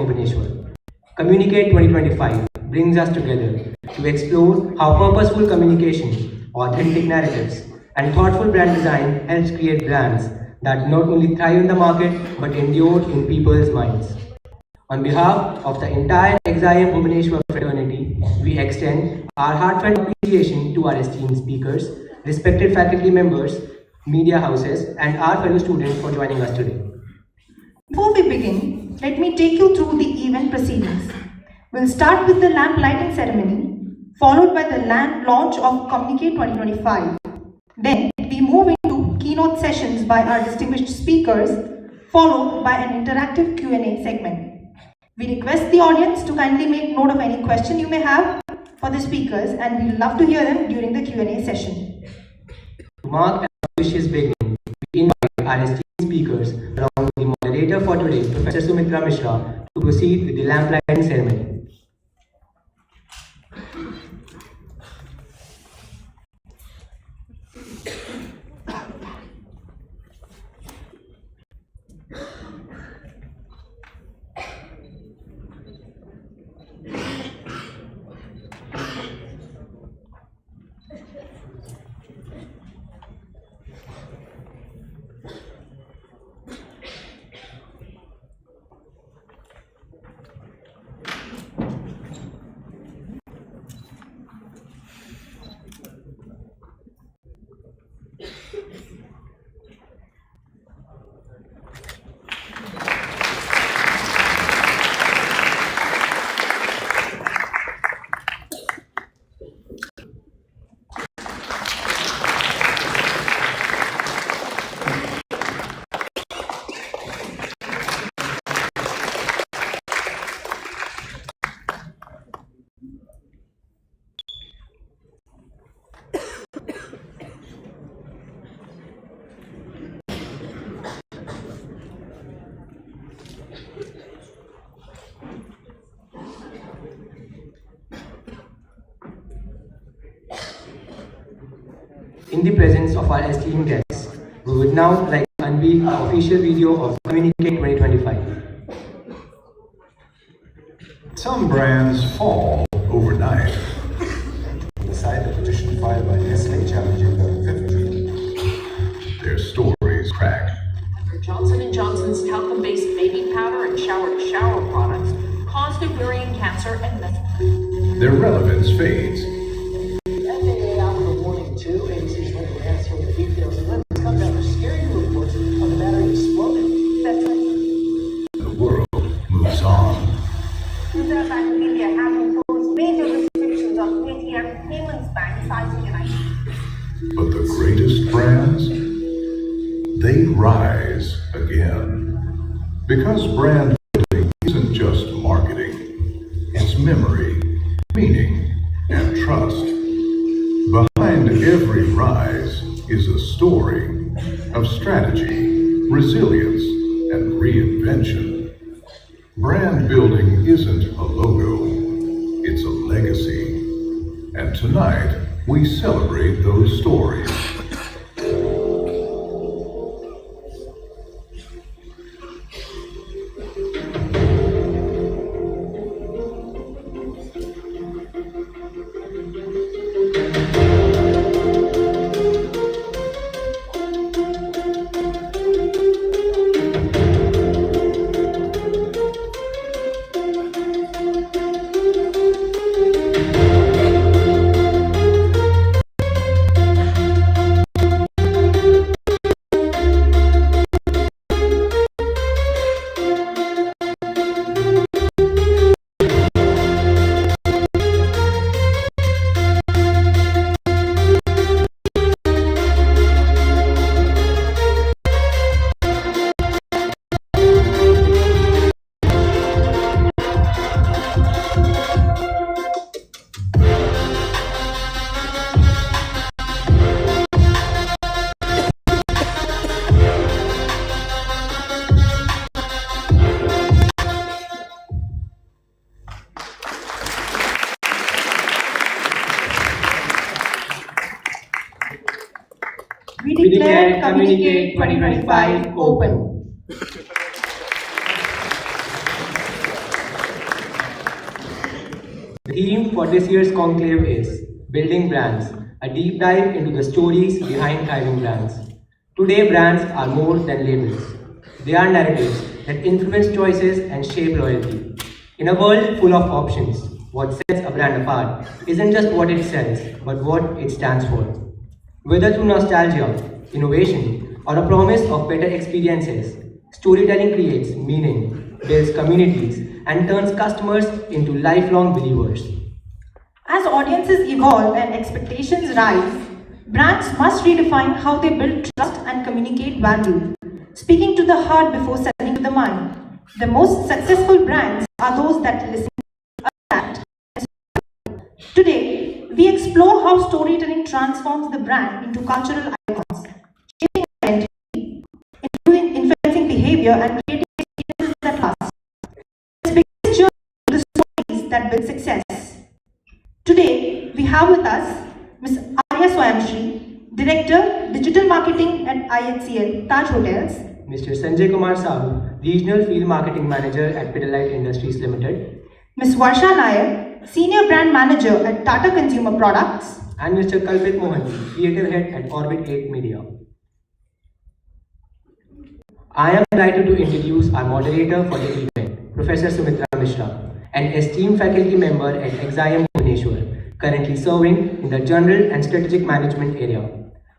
Bhubaneswar. Communiqué 2025 brings us together to explore how purposeful communication, authentic narratives, and thoughtful brand design helps create brands that not only thrive in the market but endure in people's minds. On behalf of the entire XIM Bhubaneswar fraternity, we extend our heartfelt appreciation to our esteemed speakers, respected faculty members, media houses, and our fellow students for joining us today. Before we begin, let me take you through the event proceedings. We'll start with the lamp lighting ceremony, followed by the launch of Communiqué 2025. Then we move into keynote sessions by our distinguished speakers, followed by an interactive Q&A segment. We request the audience to kindly make note of any question you may have for the speakers, and we'd love to hear them during the Q&A session. To mark an auspicious beginning, we invite our esteemed speakers, along with the moderator for today, Professor Sumitra Mishra, to proceed with the lamp lighting ceremony. In the presence of our esteemed guests, we would now like to unveil the official video of Communiqué 2025. Some brands fall overnight. Beside the petition filed by Nestle challenging the fifth treaty, their stories crack. After Johnson & Johnson's talcum-based baby powder and shower-to-shower products caused ovarian cancer and meth. Their relevance fades. The world moves on. Reserve Bank of India has imposed major restrictions on ATM payments banks citing an idea. But the greatest brands, they rise again. Because brand building isn't just marketing, it's memory, meaning, and trust. Behind every rise is a story of strategy, resilience, and reinvention. Brand building isn't a logo, it's a legacy. And tonight, we celebrate those stories. We declare Communiqué 2025 open. theme for this year's Conclave is Building Brands, a deep dive into the stories behind thriving brands. Today, brands are more than labels. They are narratives that influence choices and shape loyalty. In a world full of options, what sets a brand apart isn't just what it sells, but what it stands for. Whether through nostalgia, innovation, or a promise of better experiences, storytelling creates meaning, builds communities, and turns customers into lifelong believers. As audiences evolve and expectations rise, brands must redefine how they build trust and communicate value, speaking to the heart before selling to the mind. The most successful brands are those that listen, adapt, and survive. Today, we explore how storytelling transforms the brand into cultural icons, shaping identity, influencing behavior, and creating experiences that last. Let's begin this journey to the stories that build success. Today, we have with us Ms. Arya Swayamshri, Director, Digital Marketing at IHCL Taj Hotels, Mr. Sanjay Kumar Sahu, Regional Field Marketing Manager at Pidilite Industries Limited, Ms. Varsha Nair, Senior Brand Manager at Tata Consumer Products, and Mr. Kalpit Mohan, Creative Head at Orbit 8 Media. I am delighted to introduce our moderator for the event, Professor Sumitra Mishra, an esteemed faculty member at XIM Bhubaneswar, currently serving in the General and Strategic Management area.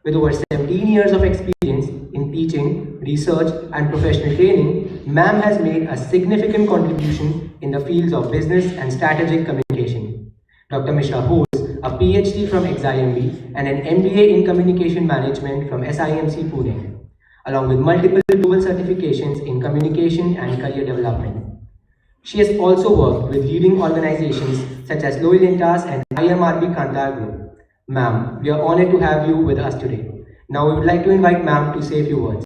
With over 17 years of experience in teaching, research, and professional training, ma'am has made a significant contribution in the fields of business and strategic communication. Dr. Mishra holds a PhD from XIMB and an MBA in Communication Management from SIMC Pune, along with multiple global certifications in communication and career development. She has also worked with leading organizations such as Loyalitas and IMRB Kantar Group. Ma'am, we are honored to have you with us today. Now we would like to invite ma'am to say a few words.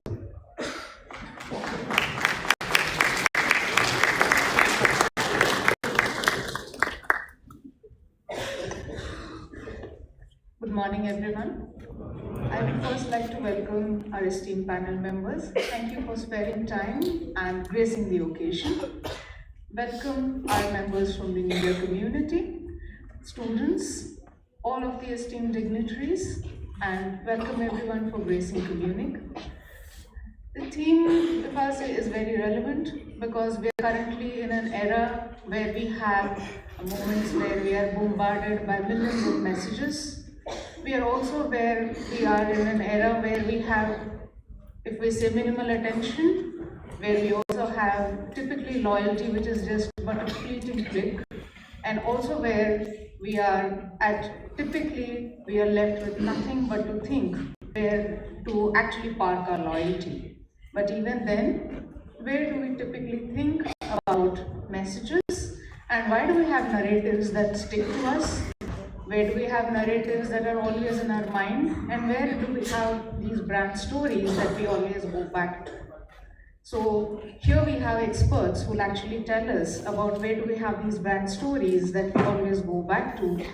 Good morning, everyone. I would first like to welcome our esteemed panel members. Thank you for sparing time and gracing the occasion. Welcome our members from the media community, students, all of the esteemed dignitaries, and welcome everyone for gracing Communiqué. The theme, if I say, is very relevant because we are currently in an era where we have moments where we are bombarded by millions of messages. We are also where we are in an era where we have, if we say, minimal attention, where we also have typically loyalty, which is just but a fleeting click, and also where we are typically we are left with nothing but to think where to actually park our loyalty. But even then, where do we typically think about messages, and why do we have narratives that stick to us? Where do we have narratives that are always in our mind, and where do we have these brand stories that we always go back to? So here we have experts who will actually tell us about where do we have these brand stories that we always go back to,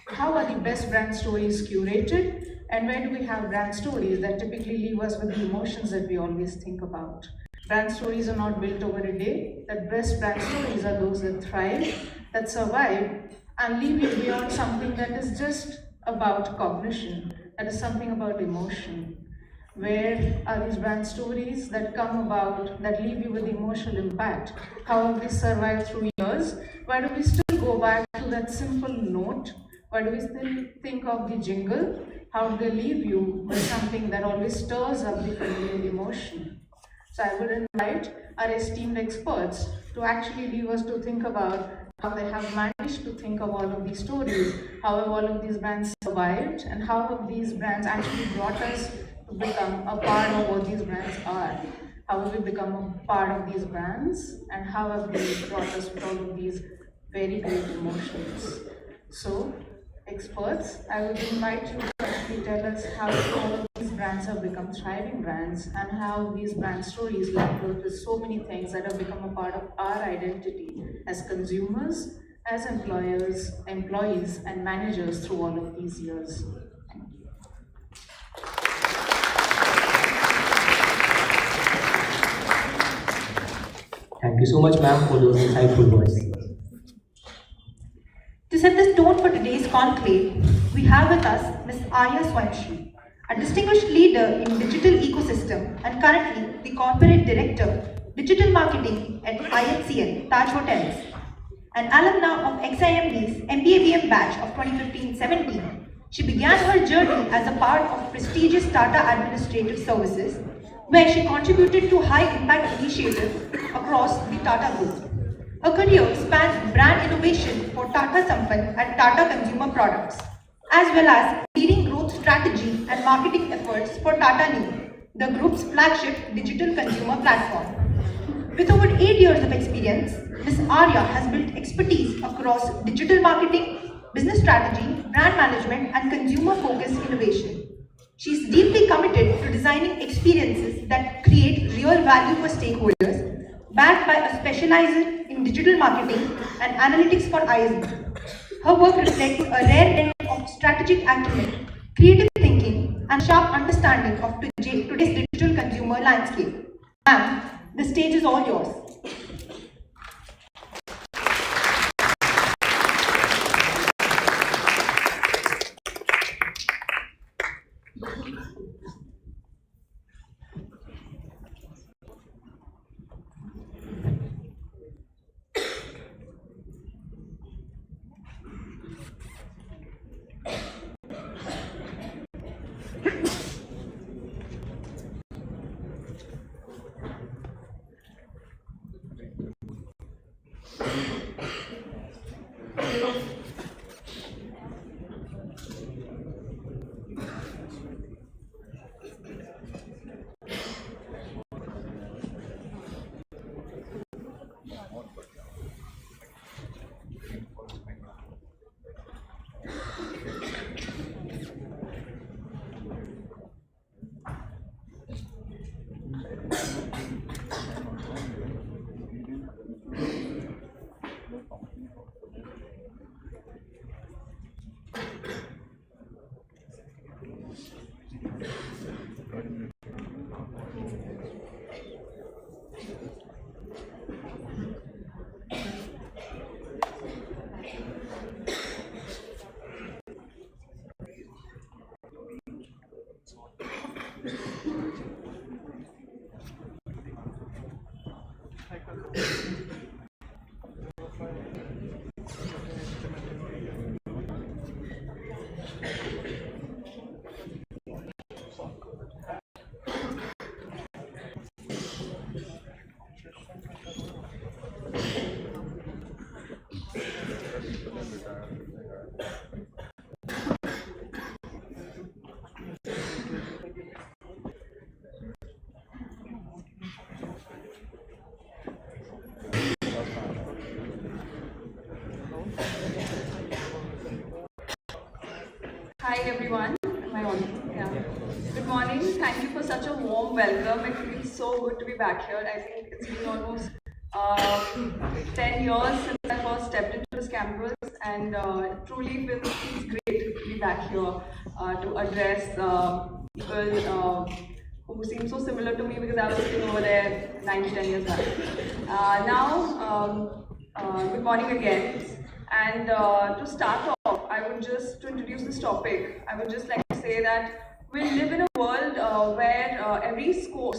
how are the best brand stories curated, and where do we have brand stories that typically leave us with the emotions that we always think about. Brand stories are not built over a day. The best brand stories are those that thrive, that survive, and leave you beyond something that is just about cognition, that is something about emotion. Where are these brand stories that come about, that leave you with emotional impact? How have they survived through years? Why do we still go back to that simple note? Why do we still think of the jingle? How do they leave you with something that always stirs up the familiar emotion? So I would invite our esteemed experts to actually leave us to think about how they have managed to think of all of these stories, how have all of these brands survived, and how have these brands actually brought us to become a part of what these brands are. How have we become a part of these brands, and how have they brought us with all of these very great emotions. So, experts, I would invite you to actually tell us how all of these brands have become thriving brands, and how these brand stories left us with so many things that have become a part of our identity as consumers, as employers, employees, and managers through all of these years. Thank you so much, ma'am, for those insightful words. To set the tone for today's conclave, we have with us Ms. Arya Swanshri, a distinguished leader in digital ecosystem and currently the Corporate Director, Digital Marketing at IHCL, Taj Hotels, an alumna of XIM's MBA batch of 2015-17. She began her journey as a part of prestigious Tata Administrative Services, where she contributed to high-impact initiatives across the Tata Group. Her career spans brand innovation for Tata Sampann and Tata Consumer Products, as well as leading growth strategy and marketing efforts for Tata Neu, the group's flagship digital consumer platform. With over 8 years of experience, Ms. Arya has built expertise across digital marketing, business strategy, brand management, and consumer-focused innovation. She is deeply committed to designing experiences that create real value for stakeholders, backed by a specializer in digital marketing and analytics for ISB. Her work reflects a rare blend of strategic acumen, creative thinking, and sharp understanding of today's digital consumer landscape. Ma'am, the stage is all yours. Hi everyone, am I on? Yeah. Good morning, thank you for such a warm welcome. It feels so good to be back here. I think it's been almost 10 years since I first stepped into this campus, and it truly feels great to be back here to address people who seem so similar to me, because I was sitting over there 9 to 10 years back. Good morning again. And to start off, to introduce this topic, I would just like to say that we live in a world where every scroll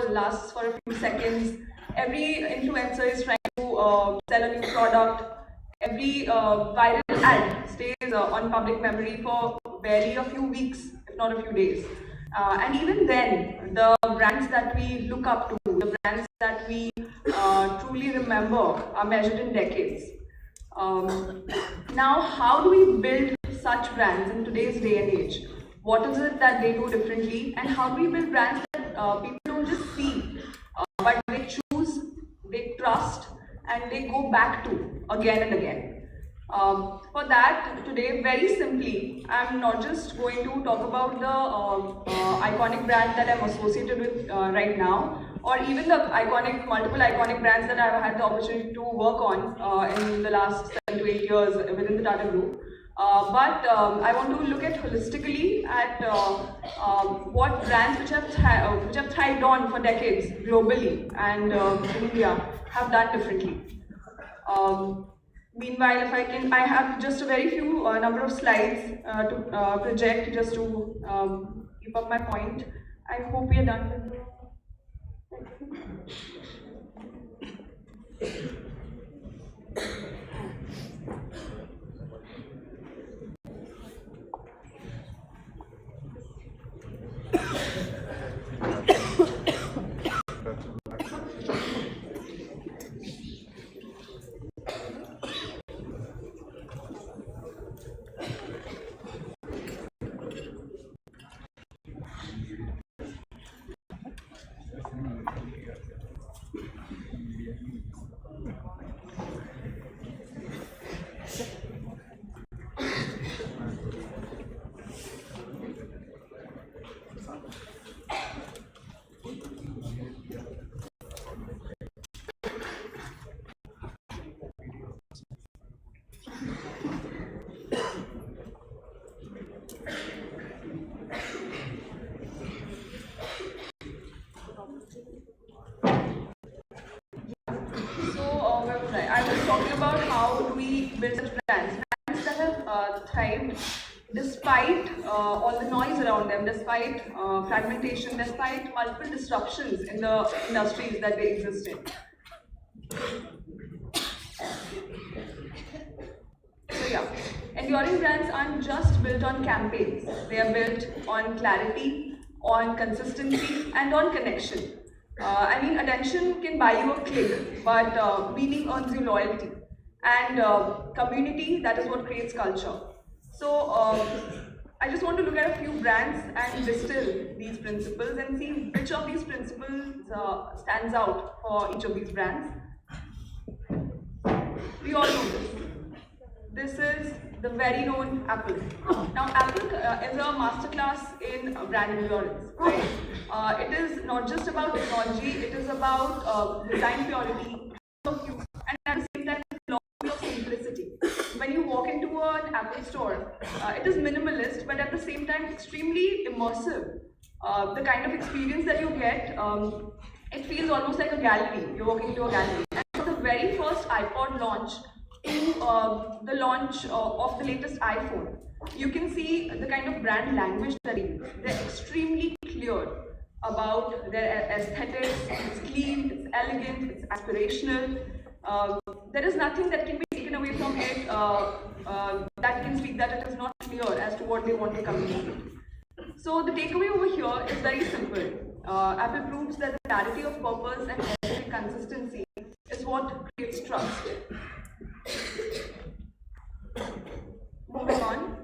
lasts for a few seconds, every influencer is trying to sell a new product, every viral ad stays on public memory for barely a few weeks, if not a few days. And even then, the brands that we look up to, the brands that we truly remember are measured in decades. Now, how do we build such brands in today's day and age? What is it that they do differently, and how do we build brands that people don't just see, but they choose, they trust, and they go back to again and again? For that, today, very simply, I'm not just going to talk about the iconic brand that I'm associated with right now, or even the multiple iconic brands that I've had the opportunity to work on in the last 7 to 8 years within the Tata Group. But I want to look at holistically at what brands which have thrived on for decades globally and in India have done differently. Meanwhile, if I have just a very few number of slides to project just to keep up my point. I hope we are done with the. Where was I? I was talking about how do we build such brands that have thrived despite all the noise around them, despite fragmentation, despite multiple disruptions in the industries that they exist in. So yeah, enduring brands aren't just built on campaigns. They are built on clarity, on consistency, and on connection. I mean, attention can buy you a click, but meaning earns you loyalty. And community, that is what creates culture. So I just want to look at a few brands and distill these principles and see which of these principles stands out for each of these brands. We all know this. This is the very known Apple. Now, Apple is a masterclass in brand endurance, right? It is not just about technology, it is about design purity, and at the same time, philosophy of simplicity. When you walk into an Apple store, it is minimalist, but at the same time, extremely immersive. The kind of experience that you get, it feels almost like a gallery. You're walking into a gallery. And for the very first iPod launch, to the launch of the latest iPhone, you can see the kind of brand language that they use. They're extremely clear about their aesthetics. It's clean, it's elegant, it's aspirational. There is nothing that can be taken away from it that can speak that it is not clear as to what they want to communicate. So the takeaway over here is very simple. Apple proves that the clarity of purpose and aesthetic consistency is what creates trust. Moving on,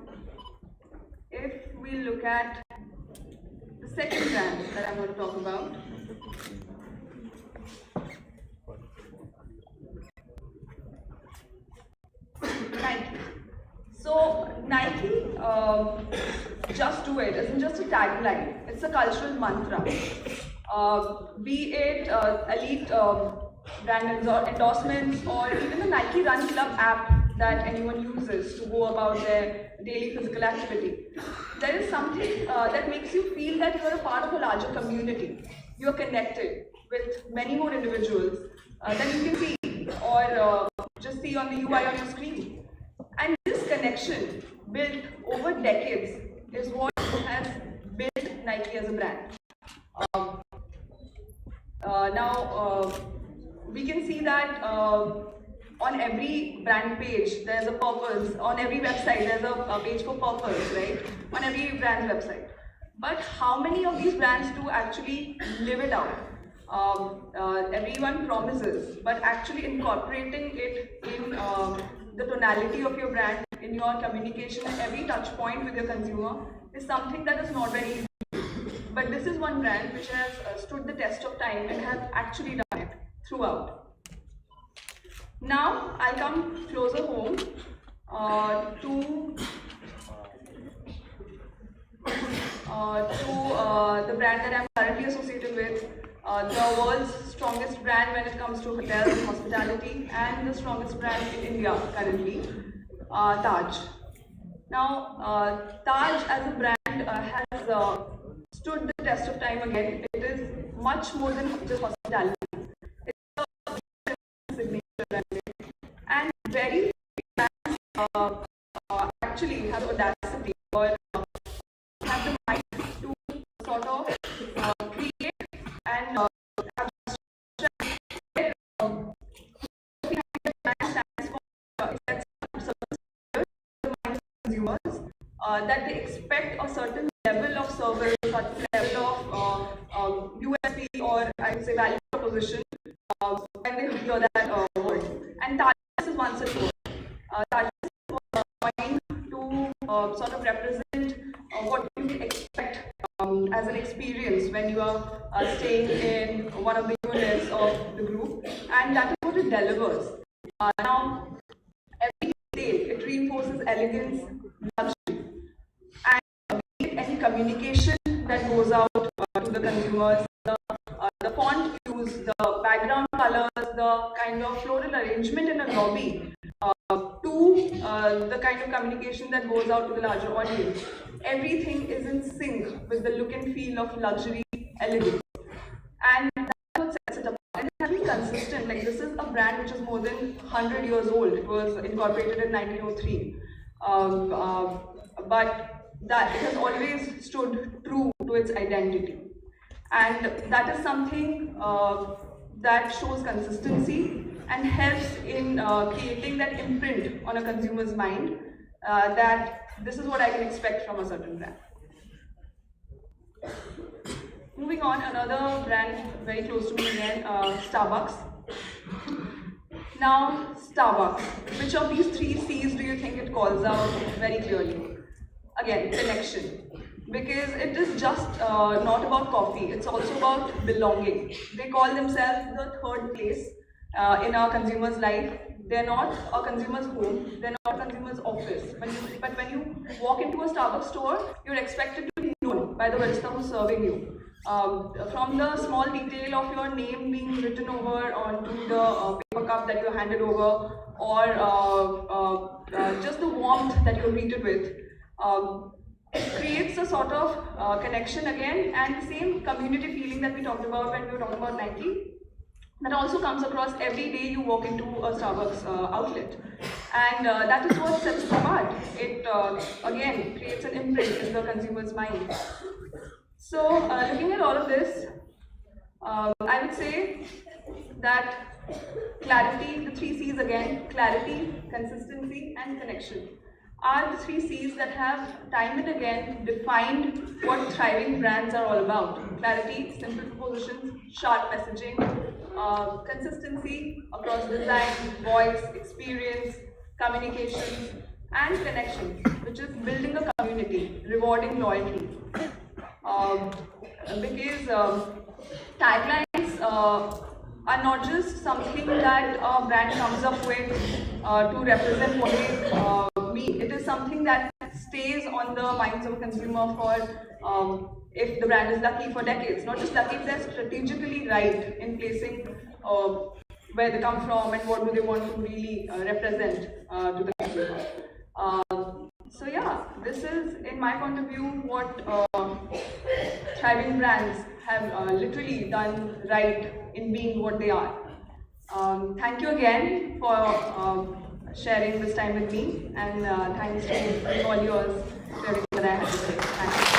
if we look at the second brand that I'm going to talk about, Nike. So Nike, just do it, isn't just a tagline, it's a cultural mantra. Be it elite brand endorsements or even the Nike Run Club app that anyone uses to go about their daily physical activity. There is something that makes you feel that you are a part of a larger community. You are connected with many more individuals than you can see or just see on the UI on your screen. And this connection built over decades is what has built Nike as a brand. Now, we can see that on every brand page, there's a purpose. On every website, there's a page for purpose, right? On every brand's website. But how many of these brands do actually live it out? Everyone promises, but actually incorporating it in the tonality of your brand, in your communication, every touch point with your consumer is something that is not very easy. But this is one brand which has stood the test of time and has actually done it throughout. Now I'll come closer home to the brand that I'm currently associated with, the world's strongest brand when it comes to hotels and hospitality, and the strongest brand in India currently, Taj. Now, Taj as a brand has stood the test of time again. It is much more than just hospitality. It's a signature brand, and very actually have the audacity or have the mind to sort of create and consumers that they expect a certain level of service, a certain level of USP or I would say value proposition when they hear that word. And Tajas is one such word. Tajas is trying to sort of represent what you expect as an experience when you are staying in one of the units of the group, and that is what it delivers. Now, every detail, it reinforces elegance, luxury, and any communication that goes out to the consumers, the font use, the background colors, the kind of floral arrangement in a lobby, to the kind of communication that goes out to the larger audience. Everything is in sync with the look and feel of luxury, elegance, and that's what sets it apart. And it has been consistent. Like, this is a brand which is more than 100 years old. It was incorporated in 1903, but that it has always stood true to its identity, and that is something that shows consistency and helps in creating that imprint on a consumer's mind that this is what I can expect from a certain brand. Moving on, another brand very close to me again, Starbucks. Now, Starbucks, which of these 3 C's do you think it calls out very clearly? Again, connection. Because it is just not about coffee, it's also about belonging. They call themselves the third place in our consumer's life. They're not a consumer's home, they're not a consumer's office. But when you walk into a Starbucks store, you're expected to be known by the barista who's serving you. From the small detail of your name being written over onto the paper cup that you're handed over, or just the warmth that you're greeted with. It creates a sort of connection again, and the same community feeling that we talked about when we were talking about Nike. That also comes across every day you walk into a Starbucks outlet, and that is what sets it apart. It again creates an imprint in the consumer's mind. So looking at all of this, I would say that clarity, the 3 C's again, clarity, consistency and connection, are the 3 C's that have time and again defined what thriving brands are all about. Clarity, simple propositions, sharp messaging, consistency across design, voice, experience, communications, and connections, which is building a community, rewarding loyalty. Because taglines are not just something that a brand comes up with to represent what they mean. It is something that stays on the minds of a consumer for, if the brand is lucky, for decades. Not just lucky, they're strategically right in placing where they come from and what do they want to really represent to the consumer. So yeah, this is, in my point of view, what thriving brands have literally done right in being what they are. Thank you again for sharing this time with me, and thanks to all yours for everything that I had to say. Thank you.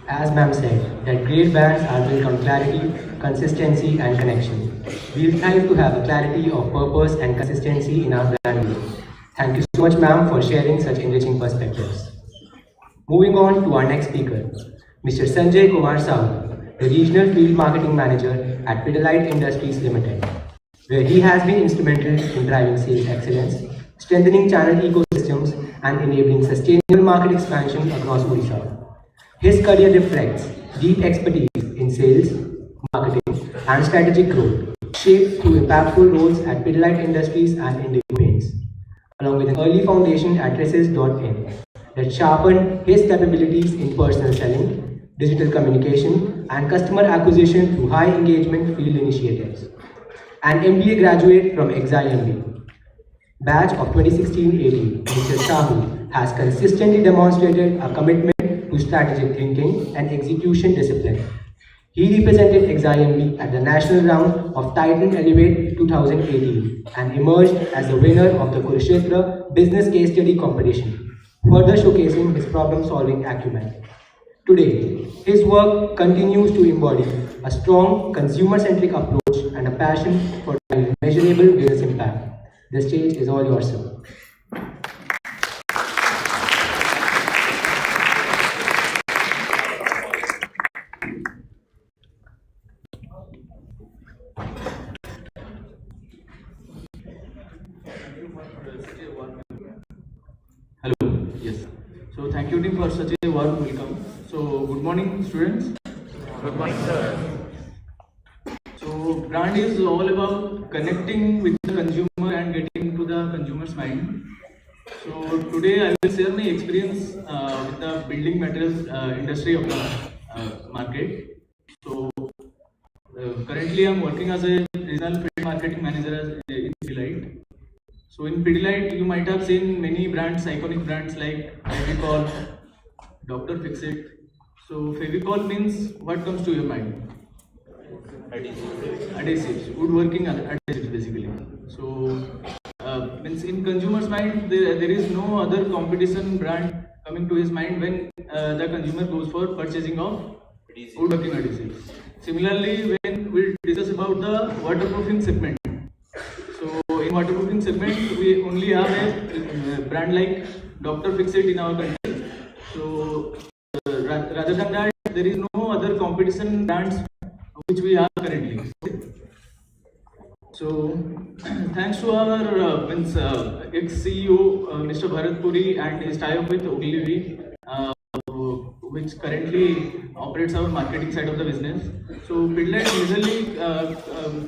As ma'am said, that great brands are built on clarity, consistency and connection. We'll strive to have a clarity of purpose and consistency in our brand building. Thank you so much ma'am for sharing such enriching perspectives. Moving on to our next speaker, Mr. Sanjay Kumar Sahu, the Regional Field Marketing Manager at Pidilite Industries Limited, where he has been instrumental in driving sales excellence, strengthening channel ecosystems and enabling sustainable market expansion across Odisha. His career reflects deep expertise in sales, marketing, and strategic growth, shaped through impactful roles at Pidilite Industries and Indigo Paints, along with an early foundation at Resist.in that sharpened his capabilities in personal selling, digital communication, and customer acquisition through high engagement field initiatives. An MBA graduate from XIM, batch of 2016-18, Mr. Sahu has consistently demonstrated a commitment to strategic thinking and execution discipline. He represented XIM at the national round of Titan Elevate 2018 and emerged as the winner of the Kurukshetra Business Case Study Competition, further showcasing his problem-solving acumen. Today, his work continues to embody a strong consumer-centric approach and a passion for measurable business impact. The stage is all yours, sir. Hello. Yes. So thank you team for such a warm welcome. So good morning students. Good morning sir. So brand is all about connecting with the consumer and getting into the consumer's mind. So today I will share my experience with the building materials industry of the market. So currently I am working as a regional field marketing manager in Pidilite. So in Pidilite, you might have seen many brands, iconic brands like Fevicol, Dr. Fixit. So Fevicol means what comes to your mind? Adhesives, woodworking adhesives basically. So means in consumer's mind, there is no other competition brand coming to his mind when the consumer goes for purchasing of woodworking adhesives. Similarly, when we discuss about the waterproofing segment, so in waterproofing segment, we only have a brand like Dr. Fixit in our country. So rather than that, there is no other competition brands which we have currently. So thanks to our ex-CEO Mr. Bharat Puri and his tie-up with Conclave, which currently operates our marketing side of the business. So Pidilite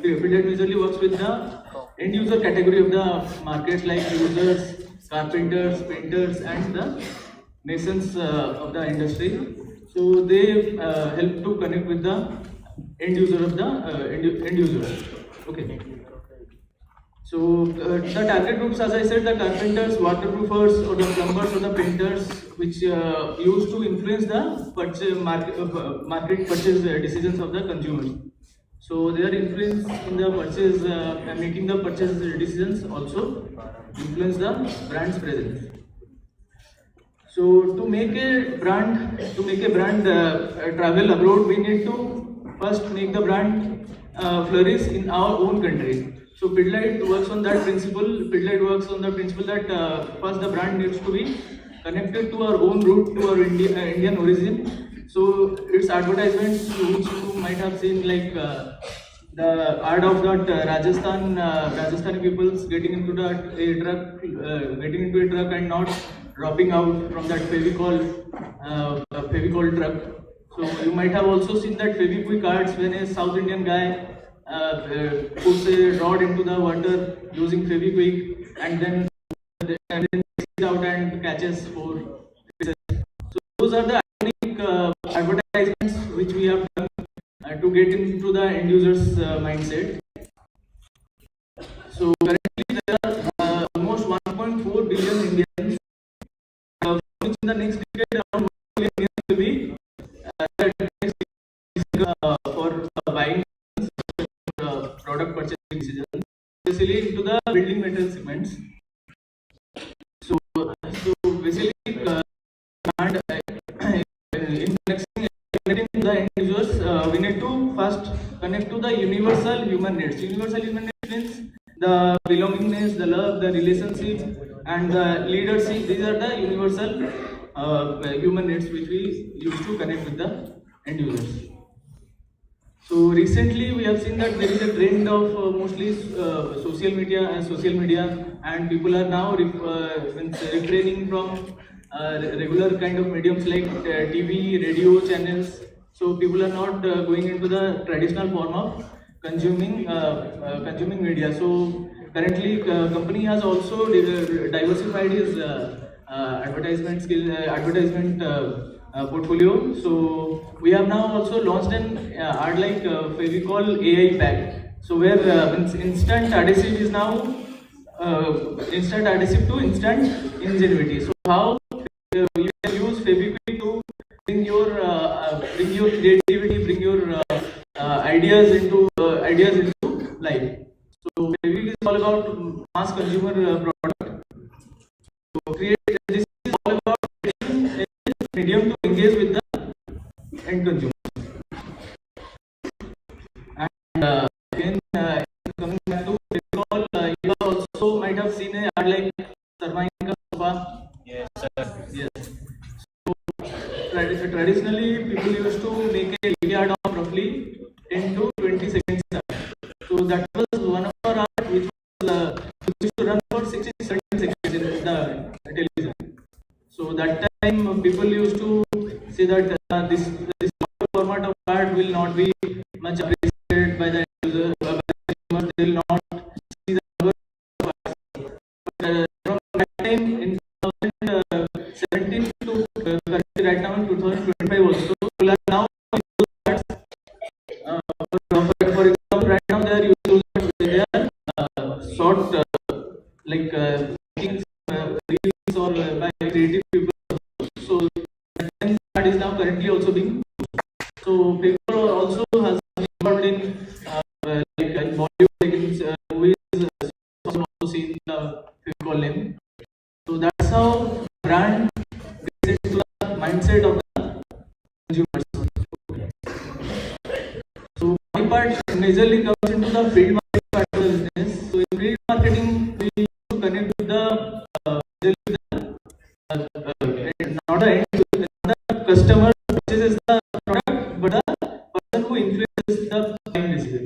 majorly works with the end user category of the markets like users, carpenters, painters, and the masons of the industry. So they help to connect with the end user of the end users. Okay. So the target groups, as I said, the carpenters, waterproofers, or the plumbers, or the painters, which used to influence the market purchase decisions of the consumers. So their influence in the purchase making the purchase decisions also influence the brand's presence. So to make a brand travel abroad, we need to first make the brand flourish in our own country. So Pidilite works on that principle. Pidilite works on the principle that first the brand needs to be connected to our own root, to our Indian origin. So its advertisements, which you might have seen, like the ad of that Rajasthani peoples getting into a truck and not dropping out from that Fevicol truck. So you might have also seen that Fevikwik cards when a South Indian guy puts a rod into the water using Fevikwik and then takes it out and catches 4 pieces. So those are the iconic advertisements which we have done to get into the end user's mindset. So currently there are almost 1.4 billion Indians, which in the next decade around 1 billion Indians will be for buying product purchasing decisions, especially into the building material segments. So basically, and in connecting the end users, we need to first connect to the universal human needs. Universal human needs means the belongingness, the love, the relationship, and the leadership. These are the universal human needs which we use to connect with the end users. So recently we have seen that there is a trend of mostly social media, and people are now refraining from regular kind of mediums like TV, radio channels. So people are not going into the traditional form of consuming media. So currently company has also diversified his advertisement portfolio. So we have now also launched an ad like Fevicol AI pack. So where instant adhesive is now instant adhesive to instant ingenuity. So how you can use Fevikwik to bring your creativity, bring your ideas into life. So Fevikwik is all about mass consumer product. So this is all about creating a medium to engage with the end consumer. And again, coming back to Fevicol, you also might have seen a ad like Sarmain ka sofa. Yes, sir. Yes. So traditionally, people used to make a ad of roughly 10 to 20 seconds. So that was one of our art which was used to run for 60 to 70 seconds in the television. So that time people used to say that this format of ad will not be much appreciated by the user, by the consumer. They will not see the number of ads. But from that time in 2017 to currently right now in 2025 also, people are now using ads. For example, right now they are using ads. They are short like making reels or by creative people. So that is now currently also being used. So people also has been involved in like in Bollywood, like in movies, also seen the Fevicol name. So that's how brand gets into the mindset of the consumers. So my part majorly comes into the field marketing part of the business. So in field marketing, we need to connect with the not the end user, the customer purchases the product, but the person who influences the buying decision.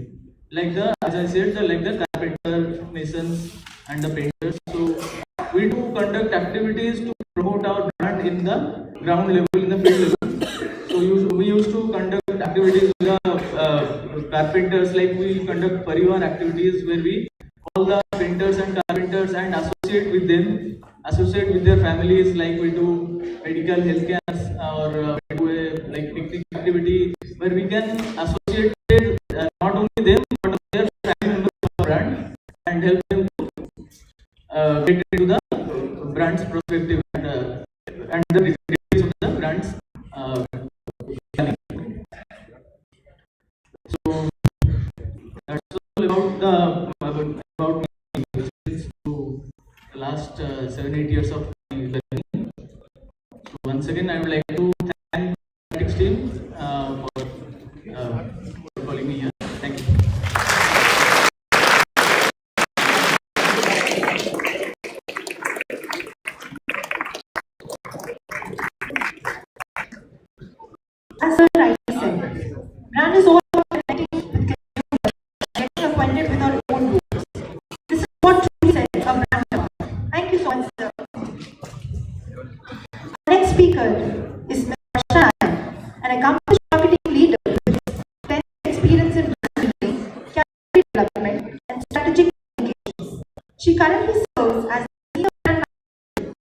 Like as I said, like the carpenter, masons, and the painters. So we do conduct activities to promote our brand in the ground level, in the field level. So we used to conduct activities with the carpenters, like we conduct parivar activities where we call the painters and carpenters and associate with them, associate with their families, like we do medical health camps or we do a like picnic activity where we can associate not only them but their family members of the brand and help them to get into the brand's perspective and the details of the brand's planning. So that's all about my experience to the last 7-8 years of my learning. So once again, I would like to thank the IlluminatiX team for calling me here. Thank you. As Sir rightly said, brand is all about connecting with consumers, getting acquainted with our own roots. This is what truly sets a brand apart. Thank you so much, sir. Our next speaker is Ms. Varsha, an accomplished marketing leader with extensive experience in brand building, category development, and strategic communications. She currently serves as senior brand manager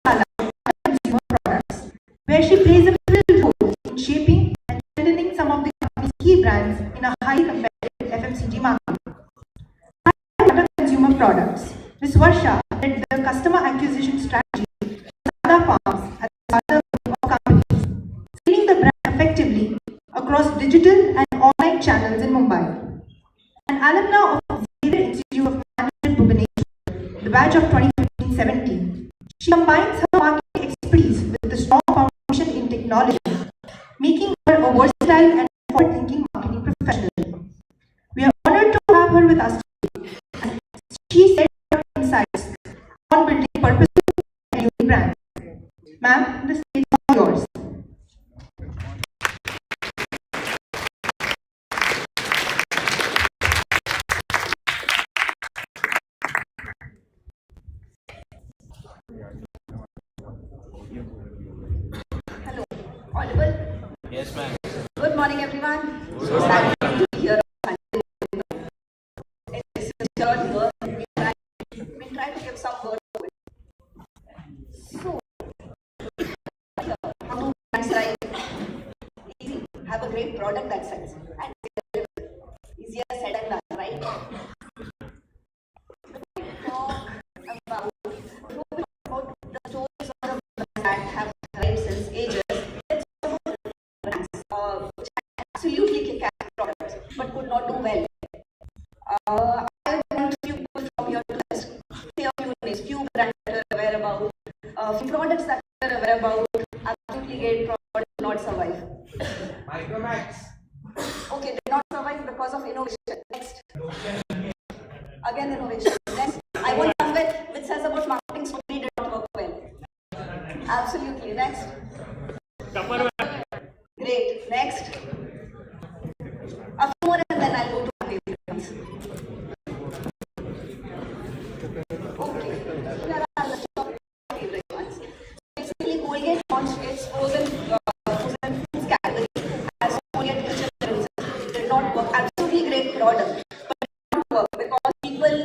for consumer products, where she plays a pivotal role in shaping and strengthening some of the company's key brands in a highly competitive FMCG market. Other consumer products, Ms. Varsha led the customer acquisition strategy for Sada Farms at the Sada Group of companies, scaling the brand effectively across digital and online channels in Mumbai. An alumna of Xavier Institute of Management Bhubaneswar, the batch of 2015-17, she combines her marketing expertise with a strong foundation in technology, making her a versatile and forward-thinking marketing professional. We are honored to have her with us today, and she shared her insights on building purposeful and unique brands. Ma'am, the stage is yours. Hello, audible? Yes, ma'am. Good morning, everyone. So sad to be here. It's a short word. We try to give some word to it. So, how to brands right? Easy. Have a great product that sells. And easier said than done, right? could not do well. I want few people from here to just say a few names, few brands that we're aware about, few products that we're aware about, absolutely great products not survive. Micromax. Okay, did not survive because of innovation. Next. Again, innovation. Next. I want somewhere which says about marketing story did not work well. Absolutely. Next. Great. Next. A few more and then I'll go to my favorite ones. Okay. Here are the top favorite ones. Basically, Colgate launched its frozen foods category as Colgate Kitchen Princess. Did not work. Absolutely great product, but did not work because people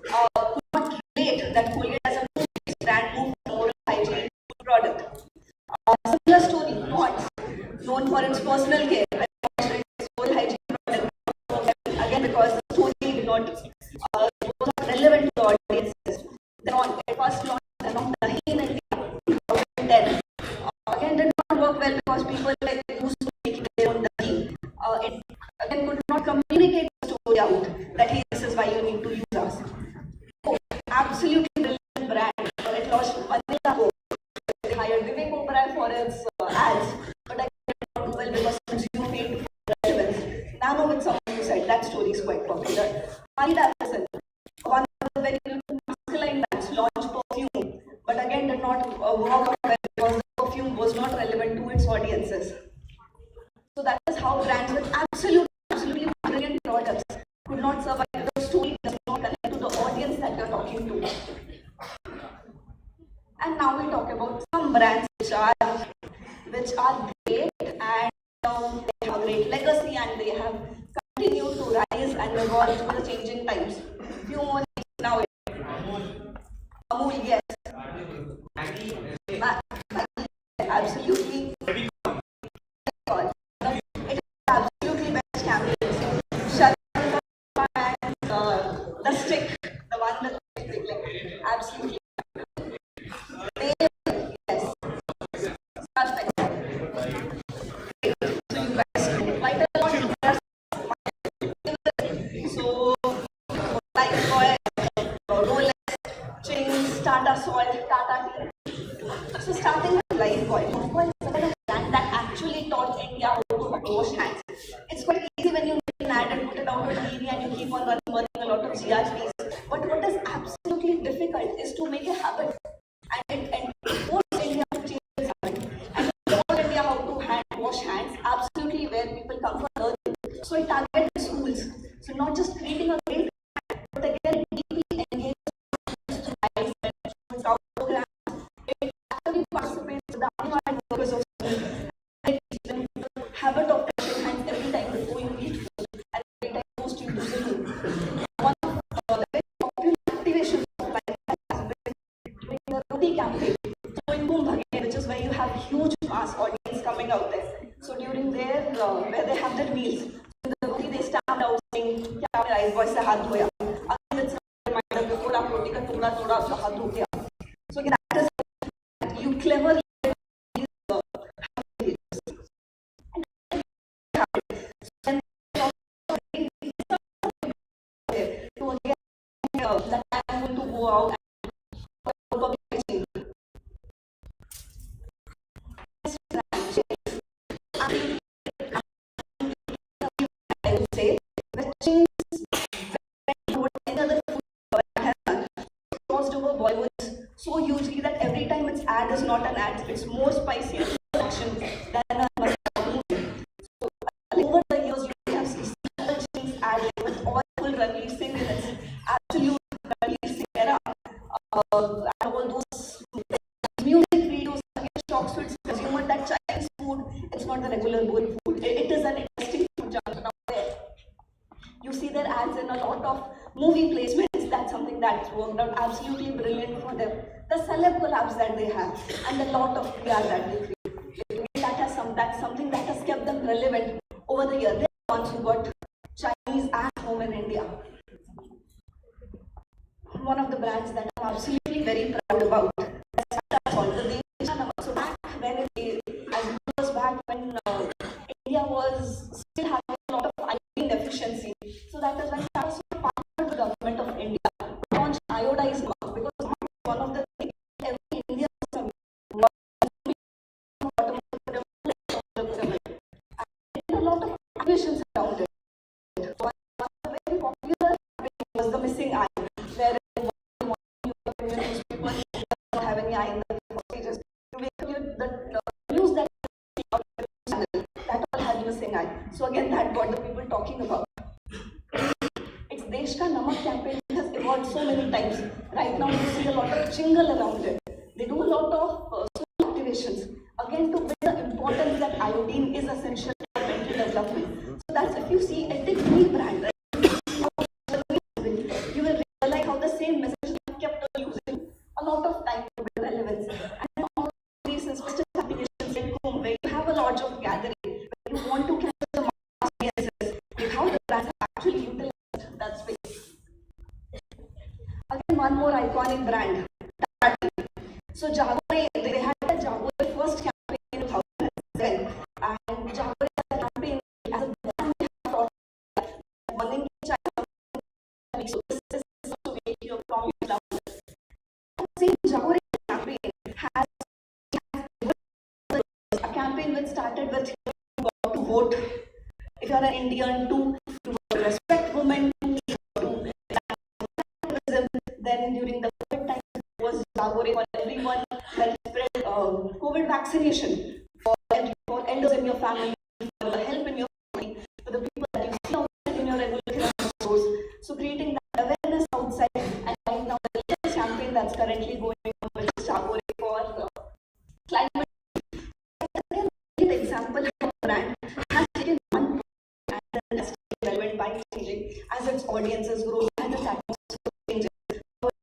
could not relate that Colgate as a food brand moved from oral hygiene to product. Similar story, Ponds, known for its personal care, its oral hygiene product. Again, because the story did not was not relevant to the audiences. Then on it first launched along the in India in 2010. Again, did not work well because people like used to make their own dahi. It again could not communicate the story out that hey, this is why you need to use us. Oh, absolutely brilliant brand. It launched Vanilla Go. They hired Vivek Oberoi for its ads, but I did not do well because consumer paid for relevance. Nano with someone who said that story is quite popular. Marita Person, one of the very masculine brands, launched perfume, but again did not work out well because the perfume was not relevant to its audiences. So that is how brands with absolutely brilliant products could not survive. The story does not connect to the audience that you're talking to. And now we talk about some brands which are great and they have a great legacy and they have continued to rise and evolve with the changing times. Few more names now. Amul, yes. Absolutely. It is absolutely best campaigns. Sharma and the stick, the one that like, absolutely. Yes. Suspect. So you guys quite a lot. So like Rolex, Chings, Tata Salt, Tata Tea. So starting with Lifebuoy is a brand that actually taught India how to wash hands. It's quite easy when you make an ad and put it out on TV and you keep on burning a lot of GRPs. But what is absolutely difficult is to make a habit and force India to change this habit. And to taught India how to wash hands, absolutely where people come from learning. So it targeted schools. So not just creating a great brand, but again deeply engaged students to programs. It actively participates with the unemployed workers of school and teach them the habit of washing hands every time before you eat food and every time post you use the food. One of the very popular activations of life has been during the Roti campaign, which is where you have huge mass audience coming out there. So during their where they have their meals, in the Roti they stand out saying, "क्या मेरा इस voice से हाथ धोया?" Again, it's a reminder कि थोड़ा रोटी का टुकड़ा थोड़ा अपना हाथ धो गया. So that is you cleverly that I'm going to go out and publishing. I would say any other food has crossed over Bollywood so hugely that every time its ad is not an ad, it's more spicy and action than a masala movie. So over the years, you have seen Chings ad with all full releasing in its absolute releasing era. And all those music videos shocks to its consumer that Chinese food, it's not the regular bowl food. It is an interesting food genre there. You see their ads in a lot of movie placements. That's something that's worked out absolutely brilliant for them. The celeb collabs that they have and a lot of PR that they create. That's something that has kept them relevant over the years. They're the ones who got Chinese at home in India. One of the brands that I'm absolutely very proud about is Tata Salt. So back when as years back when India was still having a lot of iodine deficiency, innovations around it. One of the very popular was the missing eye, where newspapers don't have any eye in the pages. The news that that all had missing eye. So again, that got the people talking about. It's Desh Ka Namak campaign has evolved so many times. Right now, you see a lot of jingle around it. They do a lot of social activations. Again, to build the importance that iodine is essential for mental development. So that's if you see any brand, right? You will realize how the same message kept on using a lot of time to build relevance. And all these special activations in home where you have a lot of gathering, where you want to capture the mass audiences, with how the brands are actually utilized that space. Again, one more iconic brand. So Jaguar, they had a Jaguar first campaign in 2007, and Jaguar campaign as a brand brought bonding China. So this is to make you a from your love. Same Jaguar campaign has a campaign which started with you got to vote. If you are an Indian, to respect women, to then during the COVID time was Jaguar for everyone, then spread COVID vaccination for elders in your family, for the help in your family, for the people that you see outside in your regular stores. So creating that awareness outside, and right now the latest campaign that's currently going on with Jaguar for climate. Again, an example how a brand has taken one and then has relevant by changing as its audiences grow and its atmosphere changes.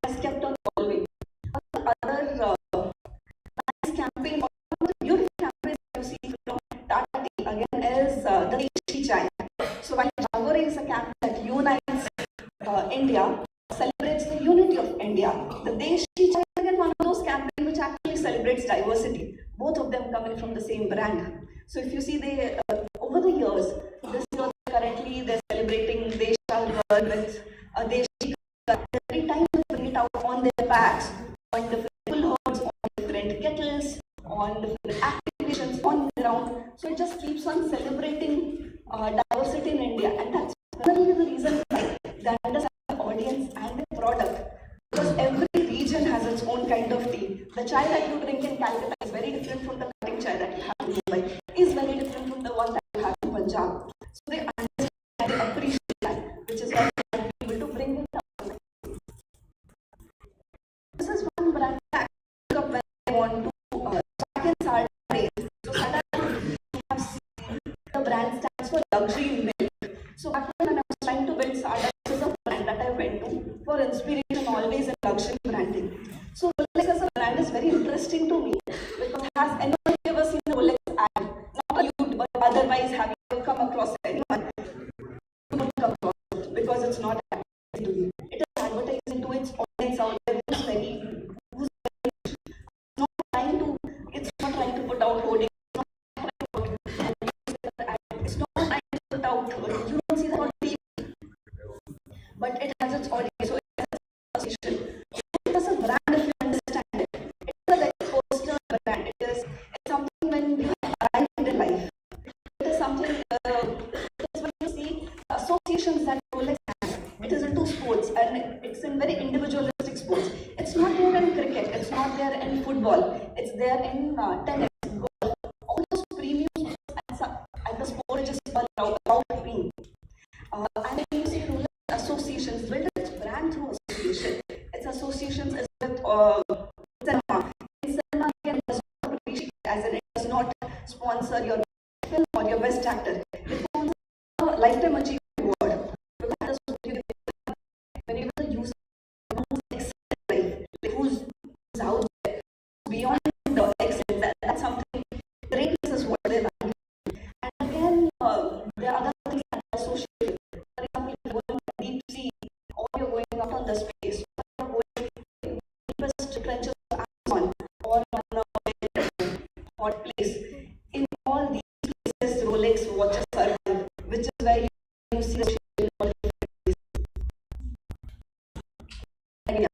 Has kept on evolving. Other nice campaign, one of the beautiful campaigns you see from Tata Tea again is the Deshi Chai. So while Jaguar is a campaign that unites India, celebrates the unity of India, the Deshi Chai is again one of those campaigns which actually celebrates diversity. Both of them coming from the same brand. So if you see, they over the years, this year currently they're celebrating Desha Girl with Deshi. Every time they bring it out on their packs, on different bullhorns, on different kettles, on different activations on the ground. So it just keeps on celebrating diversity in India, and that's primarily the reason why they understand the audience and the product. Because every region has its own kind of tea. The chai that you drink in Calcutta is very different from the cutting chai that you have in Mumbai, is very different from the one that you have in Punjab. So they understand and they appreciate that, which is why they are able to bring it up. This is one brand that I when I want to track in Sada days. So Sada, you have seen the brand stands for luxury in milk. So back when I was trying to build Sada, this is a brand that I went to for inspiration always in luxury branding. So Rolex as a brand is very interesting to me because has anyone ever seen the Rolex ad? Not you, but otherwise have you come across anyone? You don't come across it because it's not advertising to you. It is advertising to its audience out there who's very it's not trying to put out hoarding, it's not trying to put out, you don't see that on TV, but it has its audience, so it has its association. It is a brand if you understand it. It is a very personal brand. It's something when you have arrived in life. It is something, it is when you see associations that Rolex has. It is into sports and it's in very individualistic sports. It's not there in cricket, it's not there in football, it's there in tennis, golf, all those premium sports and the sport is just about being. And then you see Rolex associations, build its brand through association. Its associations is with cinema. In cinema, again, does not appreciate as in it does not sponsor your film or your best actor. It sponsors a lifetime achievement award. Because that is what you get when you use who's out there beyond the excellence. That's something. Greatness is what they value. And again, there are other things that are associated. For example, if you're going to deep sea or you're going out on the space, or you're going to the deepest trenches of Amazon or on a hot place. In all these places, Rolex watches survive, which is where you see the shape. And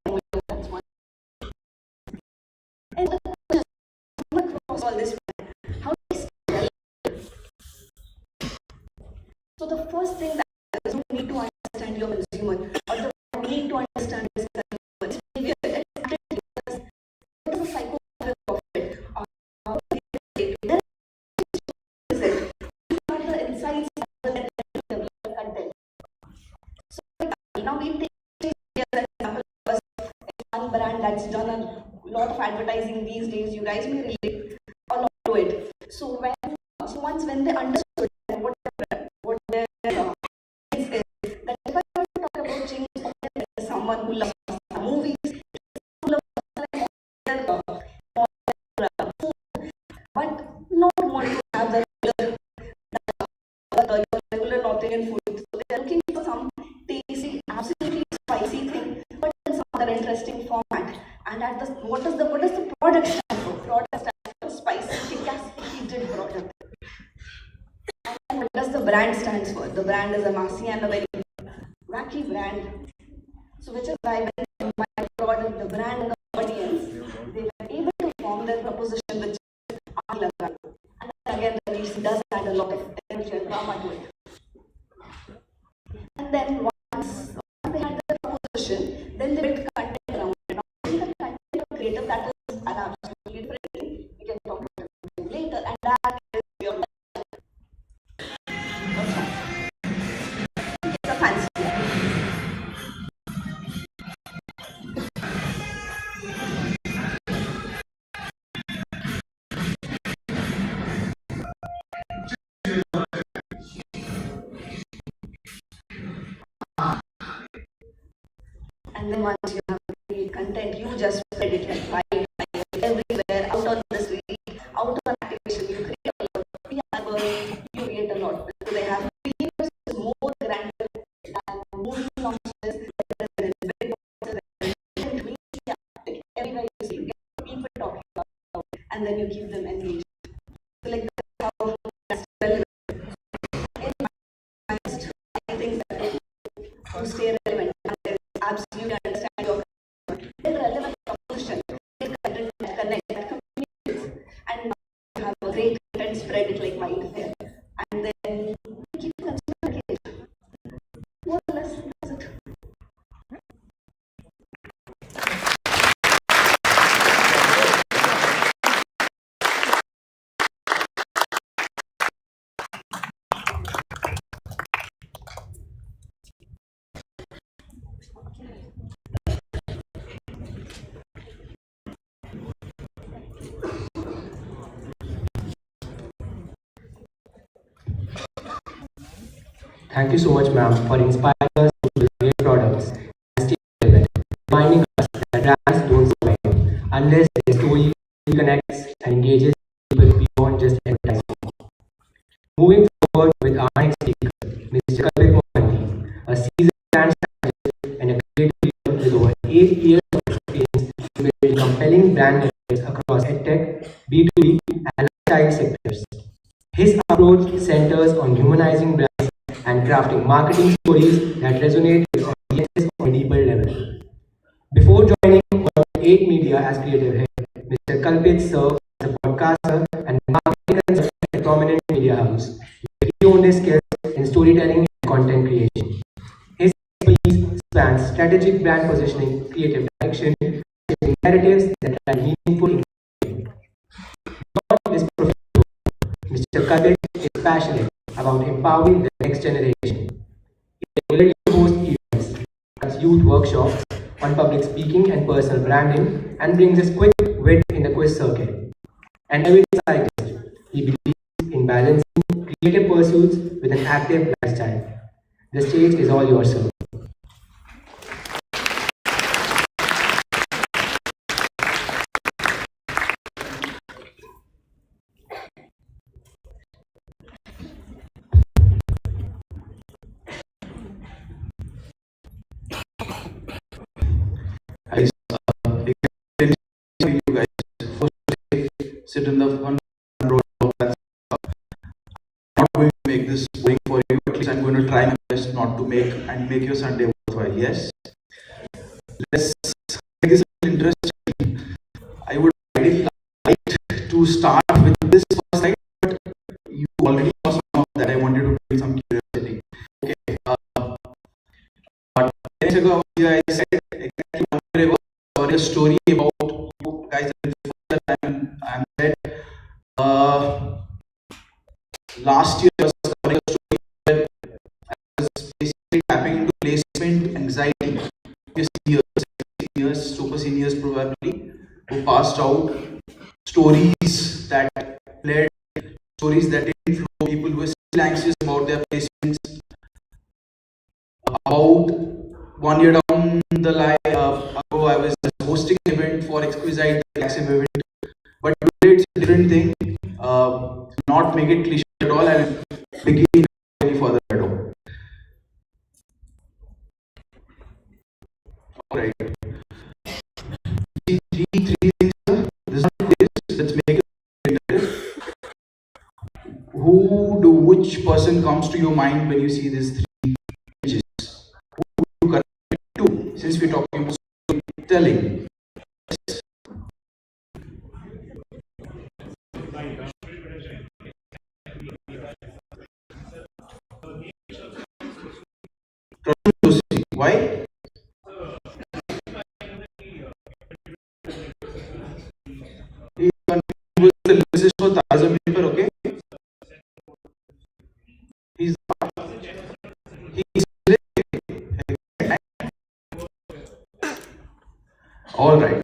across all this, how do So the first thing that is you need to understand your consumer, or the need to understand this consumer. Behavior. What is the psychology of it? How there is it? These are the insights that will develop content. So now we take an example of one brand that's done a lot of advertising these days. You guys may relate a lot to it. So once when they understood what their is, that if I want to talk about James Bond as someone who loves movies, who loves food, but not want to have the regular North Indian food. So they are looking for some tasty, absolutely spicy thing, but in some other interesting format. And at the what does the product stand for? Product stands for spicy, heated product. And what does the brand stands for? The brand is a massy and a very wacky brand. So which is why when my product, the brand and the audience, they were able to form their proposition, which is Aag Laga. And then again the release does add a lot of energy and drama to it. And then once they had the proposition, then they built content around it. Now the content of creative that is an absolutely different thing. We can talk about it later, and that is your it's a fancy. And then once you have created content, you just spread it like everywhere, out on the street, out on activation. You create a lot of PR work, you create a lot. So they have videos more grander than movie launches. Everywhere you see, you get people talking about it, and then you keep them engaged. So like that's how that's relevant. In my mind, I think that to stay relevant. Absolutely understand your relevant proposition, content that connect, communicates, and now you have a great content, spread it like wildfire, and then keep the consumer engaged. More or less, that's it. Thank you so much, ma'am, for inspiring us to build great products and stay relevant, reminding us that brands don't survive unless their story connects and engages people beyond just advertising. Moving forward with our next speaker, Mr. Communiqué, a seasoned brand strategist and a creative leader with over 8 years of experience in building compelling brand narratives across EdTech, B2B, and lifestyle sectors. His approach centers on humanizing brands and crafting marketing stories that resonate with audiences on a deeper level. Before joining 8 Media as creative head, Mr. Kalpit served as a podcaster and marketing consultant at a prominent media house, where he honed his skills in storytelling and content creation. His expertise spans strategic brand positioning, creative direction, shaping narratives that are meaningful engagement. Beyond this professional role, Mr. Kalpit is passionate about empowering the next generation. He regularly hosts events, runs youth workshops on public speaking and personal branding, and brings his quick wit in the quiz circuit. An avid cyclist, he believes in balancing creative pursuits with an active lifestyle. The stage is all yours, sir. You guys first sit in the front row. I'm not going to make this boring for you. At least I'm going to try my best not to make your Sunday worthwhile. Yes. Let's make this interesting. I would really like to start with this first slide, but you already saw some of that. I wanted to bring some curiosity. and said, last year I was covering a story where I was basically tapping into placement anxiety. Seniors, super seniors probably, who passed out, stories that led, stories that didn't flow, people who were still anxious about their placements. About 1 year down the line ago, I was hosting an event for Exquisite, the XIM event, but today it's a different thing. Not make it cliche at all, and begin any further at all. Alright. Three things. This is not this. Let's make it interactive. Which person comes to your mind when you see these three images? Who do you connect to? Since we're talking about storytelling. Yes. Why? He was the lyricist for Taza paper, okay? He's all right.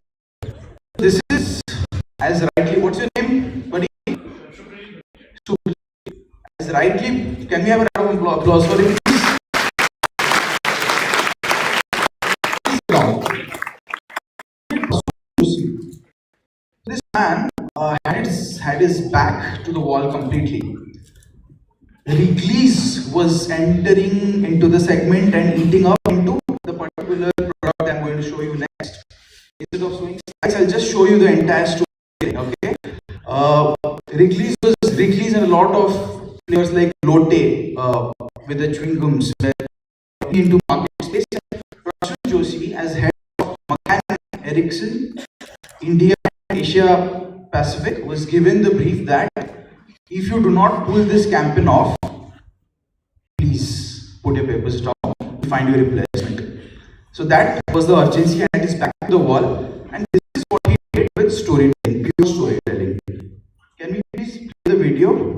This is as rightly. What's your name, buddy? As rightly. Can we have a round of applause for him? This man had his back to the wall completely. Wrigley's was entering into the segment and eating up into the particular product I'm going to show you next. Instead of showing slides, I'll just show you the entire story. Okay. Wrigley's and a lot of players like Lotte with the chewing gums were into market space. Prashant Joshi as head of McCann Erickson India and Asia Pacific was given the brief that if you do not pull this campaign off, please put your papers down, find your replacement. So that was the urgency, and it's back to the wall. And this is what he did with storytelling, pure storytelling. Can we please play the video?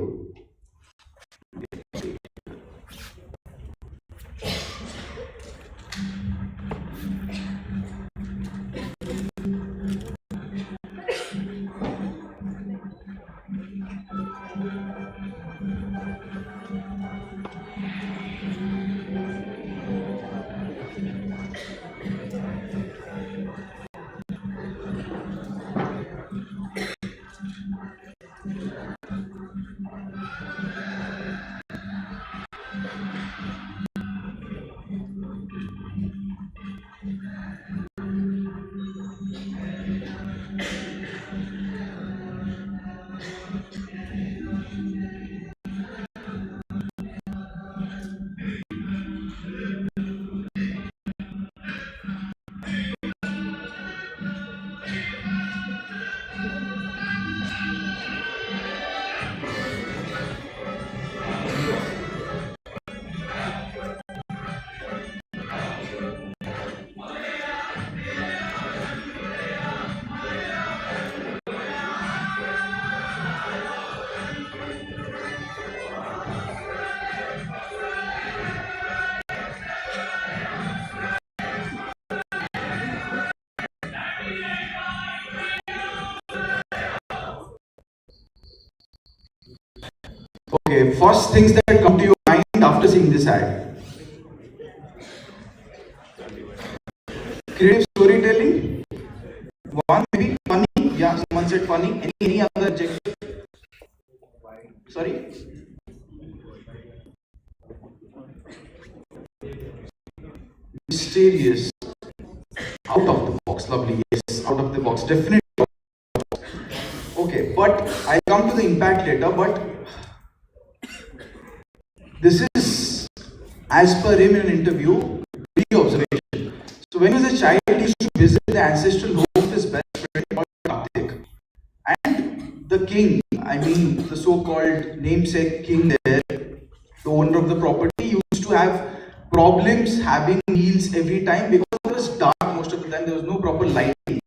Okay, first things that come to your mind after seeing this ad. Creative storytelling. One maybe funny. Yeah, someone said funny. Any other adjective? Sorry. Mysterious. Out of the box. Lovely. Yes, out of the box. Definitely. Okay, but I'll come to the impact later. But this is, as per him in an interview, re-observation. So when he was a child, he used to visit the ancestral home of his best friend called Karthik. And the king, I mean the so-called namesake king there, the owner of the property, used to have problems having meals every time because it was dark most of the time, there was no proper lighting.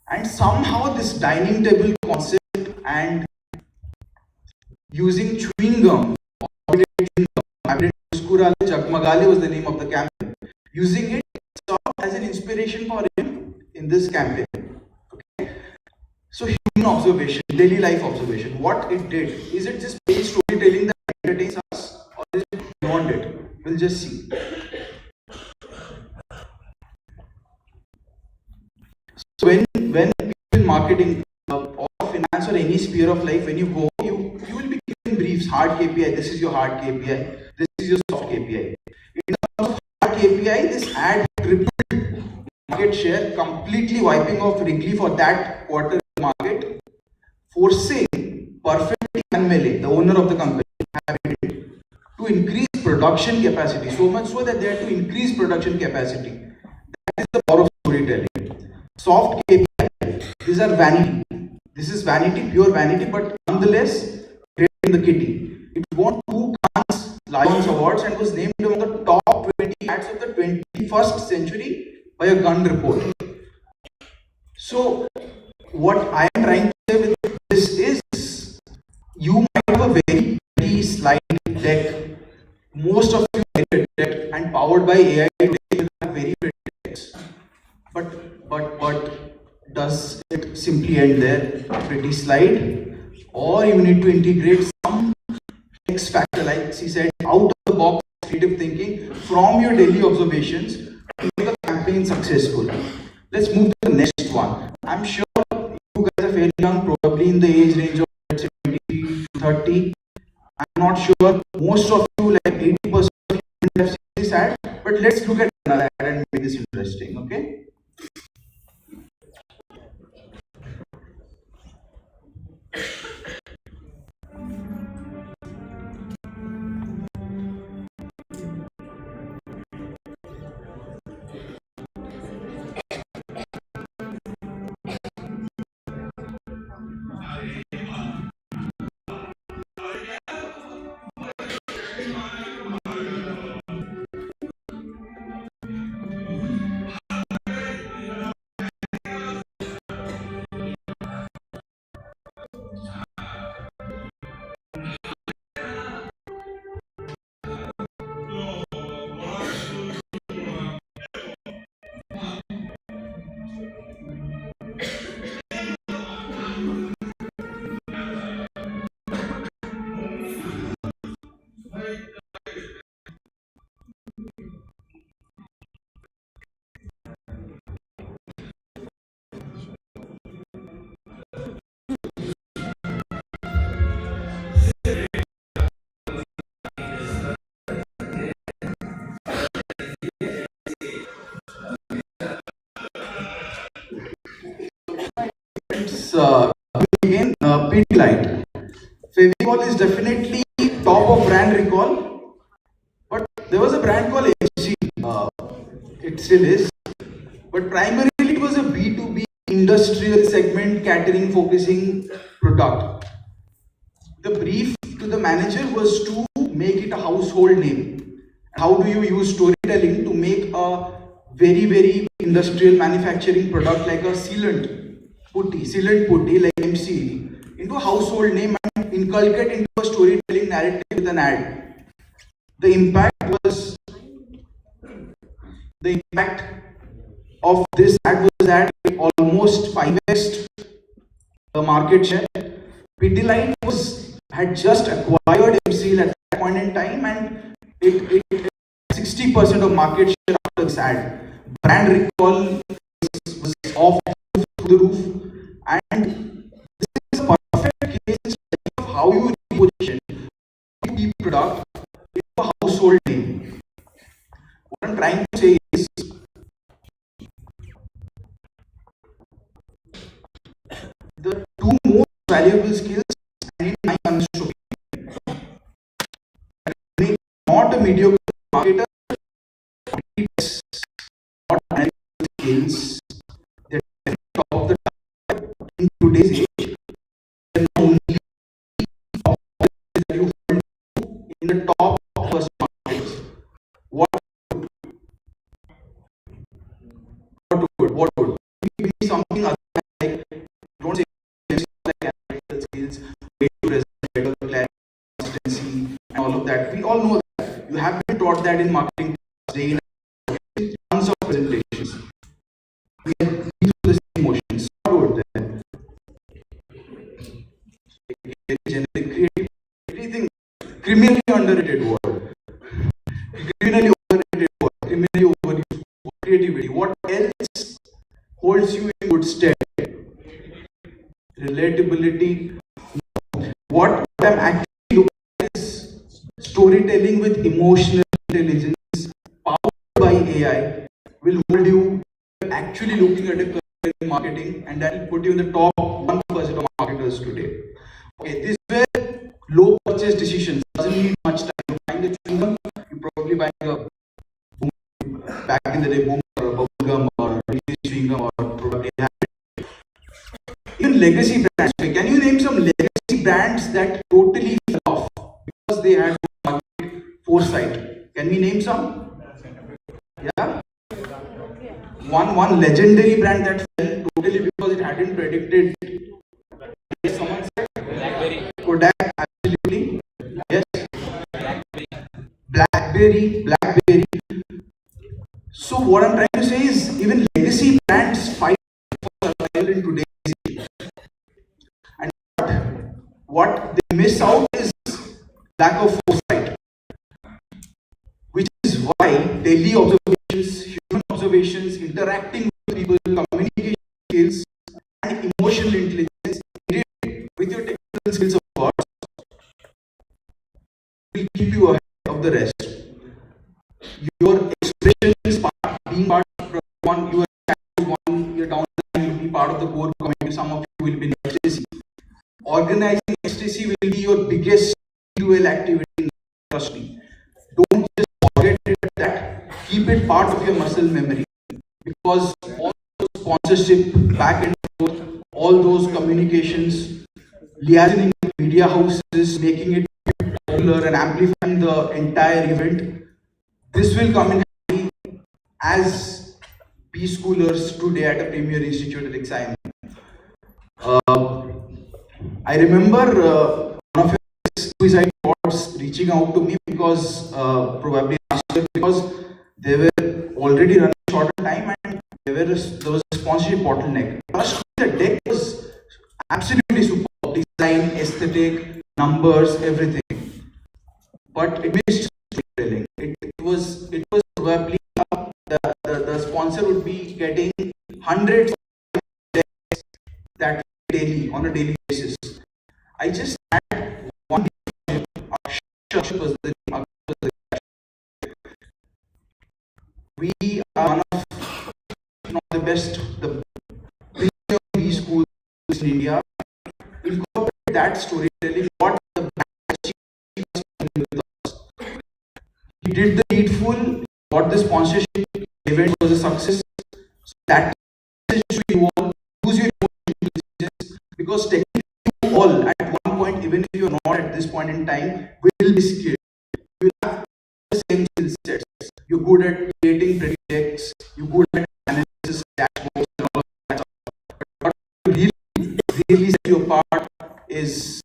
And somehow this dining table concept and using chewing gum, Muskurale Jagmagale was the name of the campaign. Using it served as an inspiration for him in this campaign. Okay. So human observation, daily life observation, what it did, is it just plain storytelling that entertains us, or is it beyond it? We'll just see. So when people in marketing or finance or any sphere of life, when you go, you will be given briefs, hard KPI, this is your hard KPI, this is your soft KPI. In terms of hard KPI, this ad tripled market share, completely wiping off Wrigley for that quarter market, forcing Perfectly Unmele, the owner of the company, to increase production capacity, so much so that they had to increase production capacity. That is the power of storytelling. Soft KPI, these are vanity. This is vanity, pure vanity, but nonetheless, great in the kitty. It won 2 Cannes Lions Awards and was named among the top 20 ads of the 21st century by a Gun report. So, what I am trying to say with this is, you might have a very pretty slide deck. Most of you very deck and powered by AI today will have very pretty decks. But does it simply end there? Pretty slide, or you need to integrate some X factor, like she said, out of the box creative thinking from your daily observations to make a campaign successful. Let's move to the next one. I'm sure you guys are fairly young, probably in the age range of 20 to 30. I'm not sure most of you, like 80% of you, have seen this ad, but let's look at another ad and make this interesting, okay? Again, Pidilite. Fevicol is definitely top of brand recall, but there was a brand called XIM. It still is, but primarily it was a B2B industrial segment catering focusing product. The brief to the manager was to make it a household name. How do you use storytelling to make a very industrial manufacturing product like a sealant putty like MC into a household name and inculcate into a storytelling narrative with an ad? The impact of this ad was that it almost 5x the market share. Pidilite had just acquired MC at that point in time, and it 60% of market share after this ad. Brand recall was off through the roof, and this is a perfect case study of how you reposition a product into a household name. What I'm trying to say is, the 2 most valuable skills, and in my honest opinion, not a mediocre marketer, it's not analytical skills that are top of the top in today's age. They're only top that you hold in the top first markets. What would give me something other than, like, don't say like analytical skills, of that. We all know that. You have been taught that in marketing day in tons of presentations. We have been through the same motions. Not over there. Generic, everything criminally underrated word. Criminally overrated word. Criminally overused creativity. What else holds you in good stead? Relatability. What I'm actually looking at is storytelling with emotional intelligence powered by AI will hold you actually looking at a career in marketing, and that will put you in the top 1% of marketers today. Okay, this were low purchase decisions. Doesn't need much time. You find a chewing gum, you probably buy a back in the day boom or a bubble gum or a chewing gum or probably even legacy brands. Can you name some legacy brands that totally fell off because they had market foresight? Can we name some? Yeah. One legendary brand that fell totally because it hadn't predicted. Yes, someone said BlackBerry. Kodak, absolutely. Yes. BlackBerry. So what I'm trying to say is even legacy brands fight for survival in today's age. And what they miss out is lack of foresight, which is why daily observations, human observations, interacting with people, communication skills, and emotional intelligence needed with your technical skills of course will keep you ahead of the rest. Your expression is being part of one, you are you're down the line, you'll be part of the core community, some of you will be in ecstasy. Organizing ecstasy will be your biggest UL activity, trust me. Don't just forget it at that, keep it part of your muscle memory, because all those sponsorship back and forth, all those communications, liaising with media houses, making it popular and amplifying the entire event, this will come in handy as B-schoolers today at a premier institute at XIM. I remember one of your suicide bots reaching out to me because probably last year, because they were already running short of time and there was a sponsorship bottleneck. Trust me, the deck was absolutely superb. Design, aesthetic, numbers, everything. But it missed storytelling. It was probably the sponsor would be getting hundreds of decks that daily on a daily basis. I just had one we are one of the best, the premium B schools in India. Incorporate that storytelling, what the brand achieved with us. He did the needful, what the sponsorship event was a success. So that should evolve, use your intelligence, because technically you all at one point, even if you are not at this point in time, will be skilled. You will have the same skill sets. You're good at creating predicts, you're good at analysis, dashboards, and all of that stuff. But what really set you apart is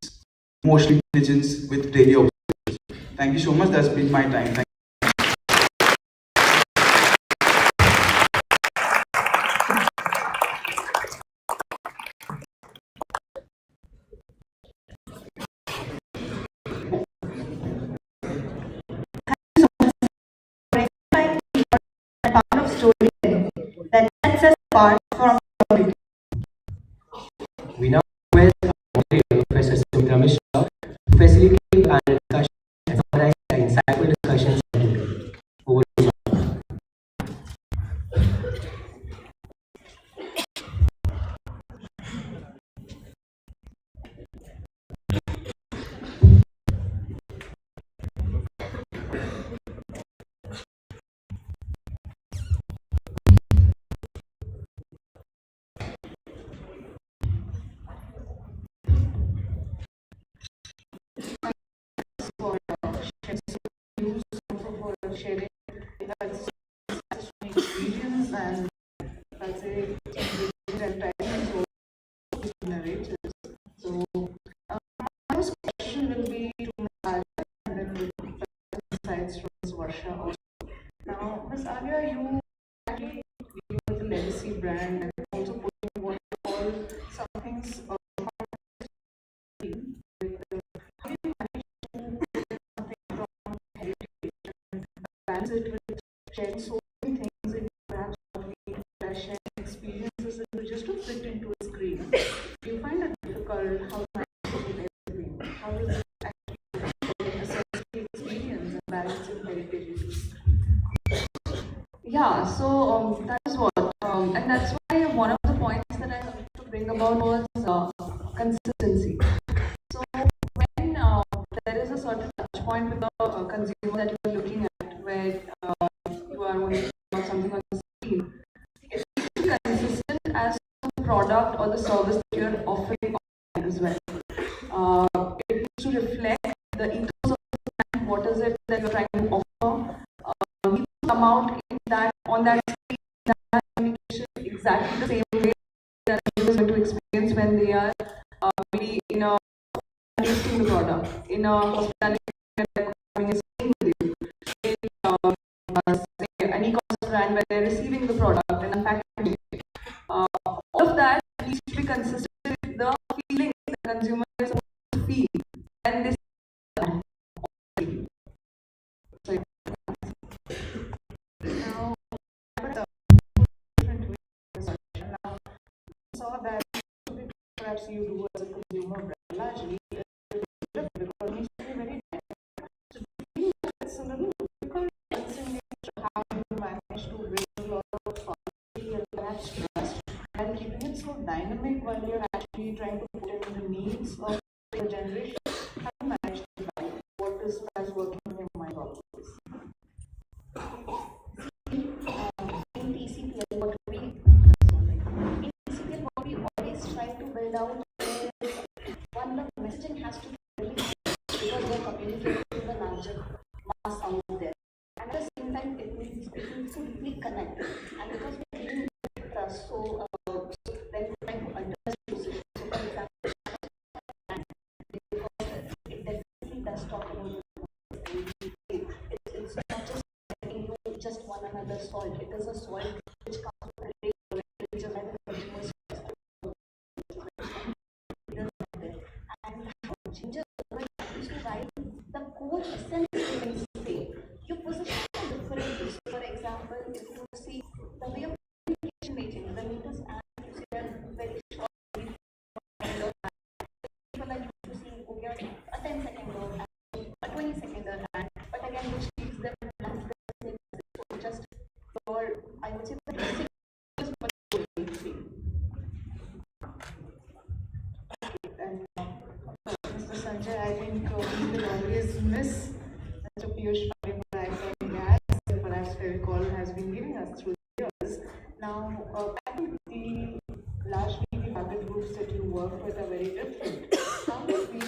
emotional intelligence with daily observations. Thank you so much. That's been my time. Thank part of storytelling that sets us apart from the We now request our moderator, Professor Sumitra Mishra, to facilitate our discussion and summarize the insightful discussions how do you manage to something from heritage and balance it with sharing so many things in perhaps sharing experiences just to fit into a screen? Do you find it difficult? How to manage everything? How is it actually assess the experience and balancing heritage into screen? Yeah, so that is what, and that's why one of the points that I wanted to bring about was consistency. So when there is a certain touch point with the consumer that you are looking at, where you are only about something on the screen, it needs to be consistent as to the product or the service that you are offering as well. It needs to reflect the ethos of the brand. What is it that you're trying to offer? Needs to come out in that on that screen, that communication exactly the same way that consumers going to experience when they are maybe in a tasting the product, in a hospitality coming and staying with you, in say an e-commerce brand where they're receiving the product and unpacking it. All of that needs to be consistent with the feeling the consumer is supposed to feel when they see the brand. So, Now, but different way of perception. Now, saw that perhaps you do as a consumer brand largely because it needs to be very dynamic. So, do you think it's a little difficult how you manage to build a lot of quality and perhaps trust and keeping it so dynamic while you're actually trying to put in the needs of the generation? How do you manage to balance what is perhaps working in your mind always? In TCPL, what we always try to build out is one, the messaging has to be very because we are communicating to the larger mass out there. And at the same time, it needs to deeply connect. And because we're dealing with trust, so then we're trying to address usage. So, for example, because it definitely does talk about it's not just letting you just one another soil. It is a soil which comes with a great which is why the consumers and how changes over to write the core essence remains the same. You position it differently. So for example, if you see the way of communication may change, the latest ad you see that very short people are used to seeing okay, a 10-second ad, a 20-second ad, but again which leaves them blank. So just for I would say the basic And Mr. Sanjay, I think we will always miss Mr. Piyush Pandey, as perhaps Fevicol has been giving us through the years. Now, I think largely the target groups that you work with are very different. How do we,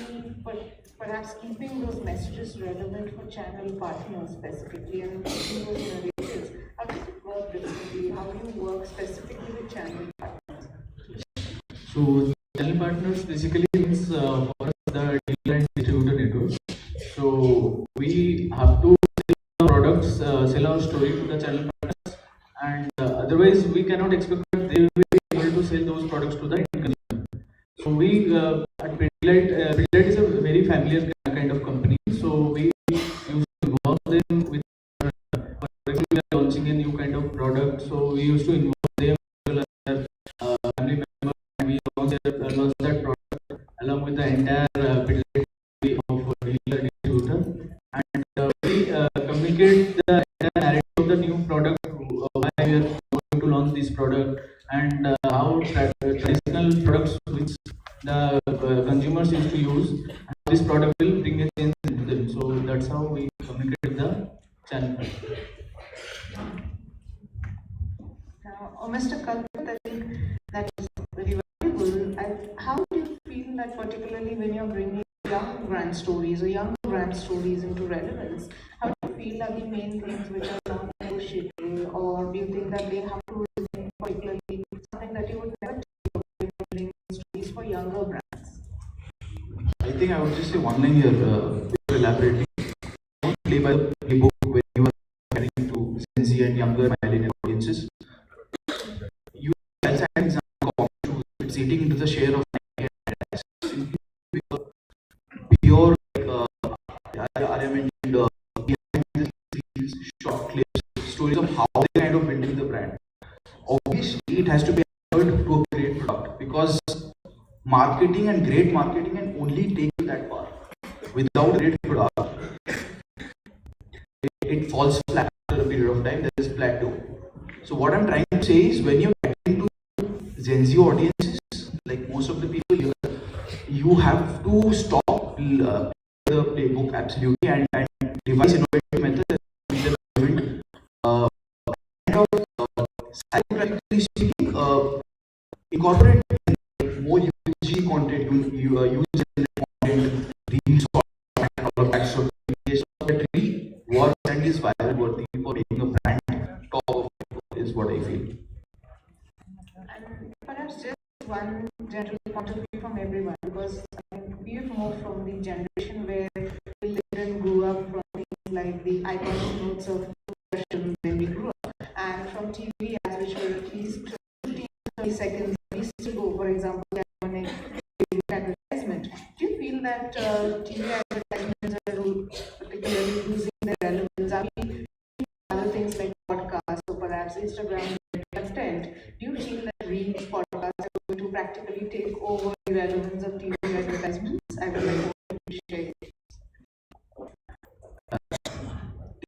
perhaps keeping those messages relevant for channel partners specifically and keeping those narratives, how does it work differently? How do you work specifically with channel partners? So channel partners basically means for us the dealer and distributor network. So we have to sell our products, sell our story to the channel partners, and otherwise we cannot expect that they will be able to sell those products to the end consumer. So we at Pidilite is a very familiar kind of company. So we used to involve them with, for example, we are launching a new kind of product. So we used to involve them as family members, and we launched that product along with the entire Pidilite of dealer distributor, and we communicate the entire narrative of the new product, why we are going to launch this product, and how traditional products which the consumers used to use, and this product will bring a change into them. So that's how we communicate with the channel. Now, Mr. Kalpat, I think that is very valuable. How do you feel that particularly when you're bringing young brand stories or younger brand stories into relevance, how do you feel are the main things which are not negotiable, or do you think that they have to remain particularly something that you would never take when you're bringing stories for younger brands? I think I would just say one line here, before elaborating. Don't play by the playbook when you are getting to Gen Z and younger millennial audiences. You as an example, it's eating into the share of simply because how they kind of building the brand. Obviously, it has to be added to a great product, because marketing and great marketing can only take you that far. Without a great product, it falls flat after a period of time. There is plateau. So what I'm trying to say is, when you're getting to Gen Z audiences, like most of the people here, you have to stop the playbook absolutely and devise innovative methods that relevant. Kind of psychologically speaking, incorporate more UGC content, user content, reels, and all of that sort of thing, so that really works and is viral worthy for making a brand top of it, is what I feel. And perhaps just one general point of view from everyone, because I mean, we've moved from the generation where we lived and grew up from things like the iconic notes of toothbrush when we grew up, and from TV ads which were at least 30 seconds. We still go, for example, on a advertisement. Do you feel that TV advertisements are particularly losing their relevance? Are we other things like podcasts or perhaps Instagram content? Do you feel that reels, podcasts are going to practically take over the relevance of TV advertisements? I would like to share.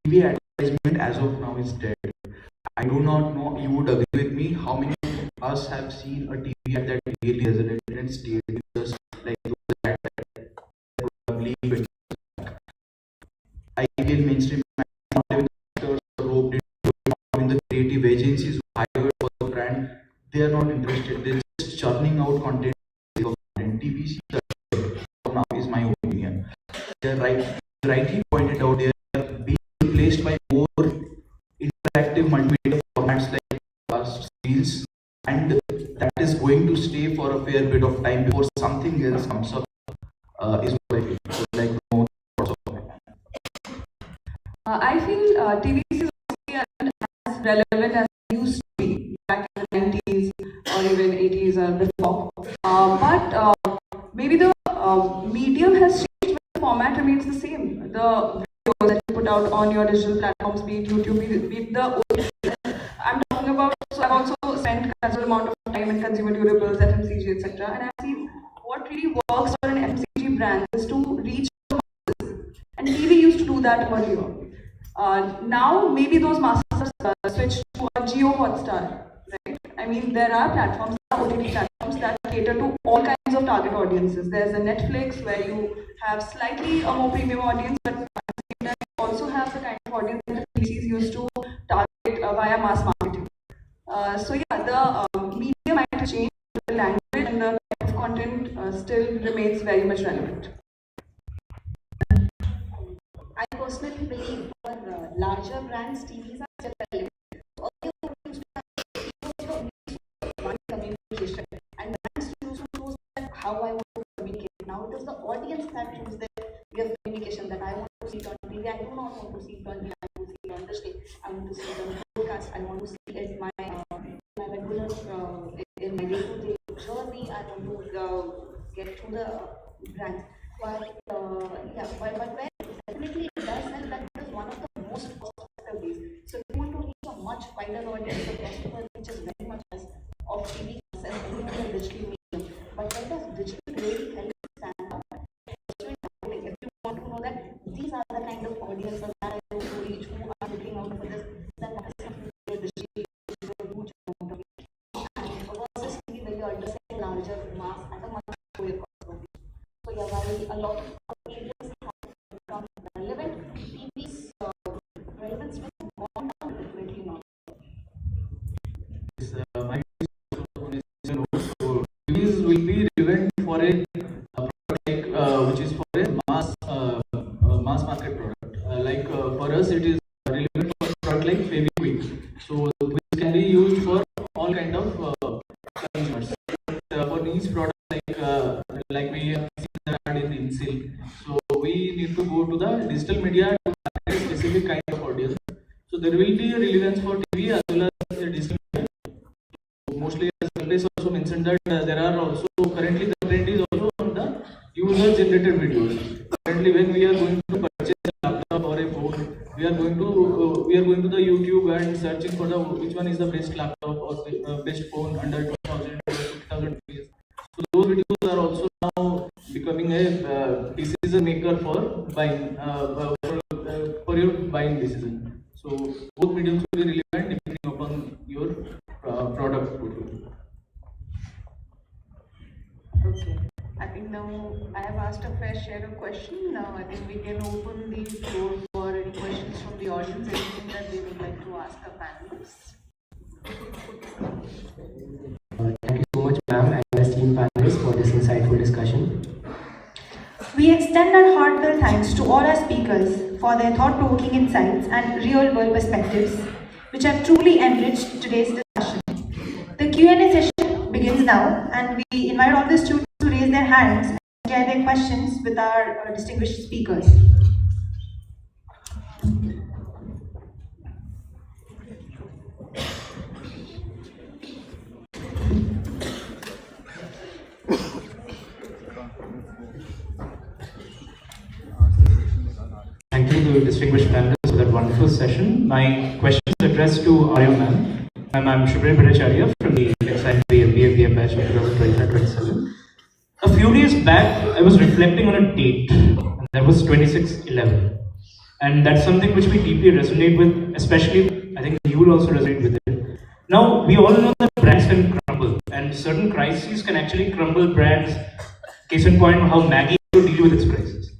TV advertisement as of now is dead. I do not know, you would agree with me, how many of us have seen a TV ad that really resonated and stayed with us, like those that probably went back. I feel mainstream, not even actors or roped in the creative agencies who hired for the brand, they are not interested. They're just churning out content. TVC for now is my opinion. They're rightly pointed out, they are being replaced by more interactive multimedia formats like reels, and that is going to stay for a fair bit of time before something else comes up. Is what I feel. So, like, no thoughts of it. I feel TV is as relevant as it used to be back in the 90s or even 80s or before. But maybe the medium has changed, but the format remains the same. The videos that you put out on your digital platforms, be it YouTube, be it the OTT. I'm talking about, so I've also spent a considerable amount of time in consumer durables, FMCG, etc. And I've seen what really works for an FMCG brand is to reach the masses. And TV used to do that earlier. Now, maybe those masses are switched to a Geo Hotstar, right? I mean, there are platforms, OTT platforms that cater to all kinds of target audiences. There's a Netflix where you have slightly a more premium audience, but at the same time, you also have the kind of audience that TVCs used to target via mass marketing. So yeah, the medium might have changed, the language and the type of content still remains very much relevant. I personally believe for larger brands, TVs are still relevant. Earlier, we used to have one communication, and brands used to choose that how I want to communicate. Now it is the audience that chooses their way of communication, that I want to see it on TV, I do not want to see it on TV, I want to see it on display, I want to see it on podcast, I want to see it in my regular, in my day-to-day journey, I want to get to the brand. But yeah, but where definitely it does help that it is one of the most cost-effective ways. So if you want to reach a much wider audience, the customer reaches very much as of TV as any other digital medium. But where does digital really help stand out? If you want to know that these are the kind of audiences that I want to reach, who are looking out for this, then that is something that digital is a huge amount of it. And versus TV, where you understand larger mass at a much lower cost. So yeah, while a lot of mediums have become relevant, TV's relevance will go down, definitely not. My so these will be relevant for a product like which is for a mass market product. Like for us, it is relevant for a product like Fevikwik. So this can be used for all kind of consumers. For niche products like we have seen that in Insil. So we need to go to the digital media to target a specific kind of audience. So there will be a relevance for TV as well as the digital media. Mostly, as Kalpesh also mentioned, that there are also currently the trend is also on the user-generated videos. Currently, when we are going to purchase a laptop or a phone, we are going to the YouTube and searching which one is the best laptop or best phone under 20,000 or 50,000 rupees. So those videos are also now becoming a decision maker for buying for your buying decision. So both mediums will be relevant depending upon your product portfolio. Okay. I think now I have asked a fair share of questions. Now I think we can open the floor for any questions from the audience, anything that they would like to ask our panelists. Thank you so much, ma'am, and esteemed panelists for this insightful discussion. We extend our heartfelt thanks to all our speakers for their thought-provoking insights and real-world perspectives, which have truly enriched today's discussion. The Q&A session begins now, and we invite all the students to raise their hands and share their questions with our distinguished speakers. Thank you to distinguished panelists for that wonderful session. My question is addressed to Arya ma'am. I'm Shubhri Bhattacharya from the XIM MBA BM batch of 2025-27. A few days back, I was reflecting on a date, and that was 26/11. And that's something which we deeply resonate with, especially, I think you will also resonate with it. Now, we all know that brands can crumble, and certain crises can actually crumble brands. Case in point, how Maggie had to deal with its crisis.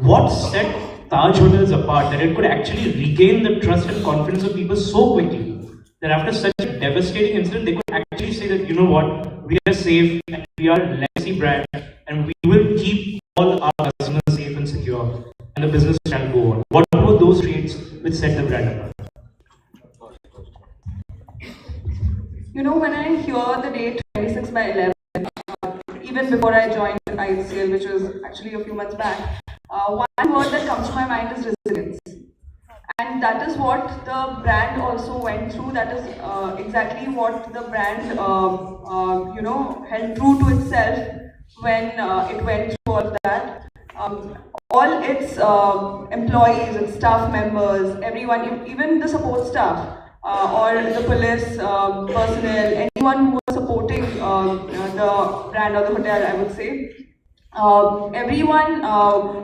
What set Taj Hotels apart that it could actually regain the trust and confidence of people so quickly that after such a devastating incident, they could actually say that, you know what, we are safe and we are a legacy brand and we will keep all our customers safe and secure and the business shall go on. What were those traits which set the brand apart? You know, when I hear the date 26/11, even before I joined ICL, which was actually a few months back, one word that comes to my mind is resilience. And that is what the brand also went through. That is exactly what the brand, held true to itself when it went through all of that. All its employees, its staff members, everyone, even the support staff, or the police personnel, anyone who was supporting the brand or the hotel, I would say, everyone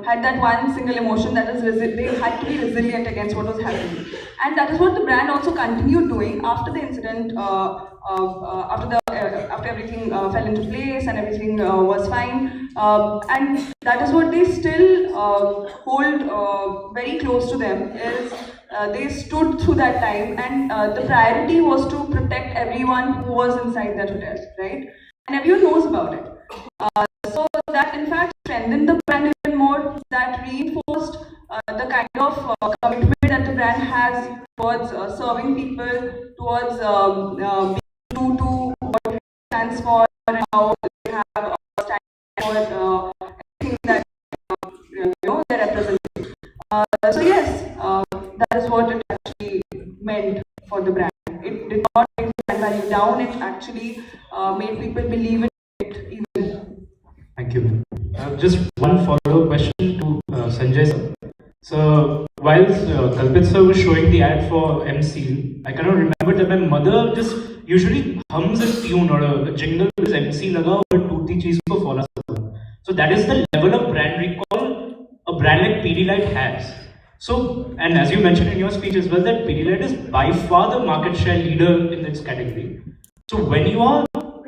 had that one single emotion, that is they had to be resilient against what was happening. And that is what the brand also continued doing after the incident, after everything fell into place and everything was fine. And that is what they still hold very close to them, is they stood through that time, and the priority was to protect everyone who was inside that hotel, right? And everyone knows about it. So that in fact strengthened the brand even more, that reinforced the kind of commitment that the brand has towards serving people, towards being true to what it stands for, and how they have stand for everything that they represent. So yes, that is what it actually meant for the brand. It did not bring the brand value down, it actually made people believe in it even. Thank you. Just one follow-up question to Sanjay sir. So while Kalpit sir was showing the ad for MC, I cannot remember that my mother just usually hums a tune or a jingle with MC laga or tooti cheese ko follow. So that is the level of brand recall a brand like Pidilite has. So, and as you mentioned in your speech as well, that Pidilite is by far the market share leader in its category. So when you are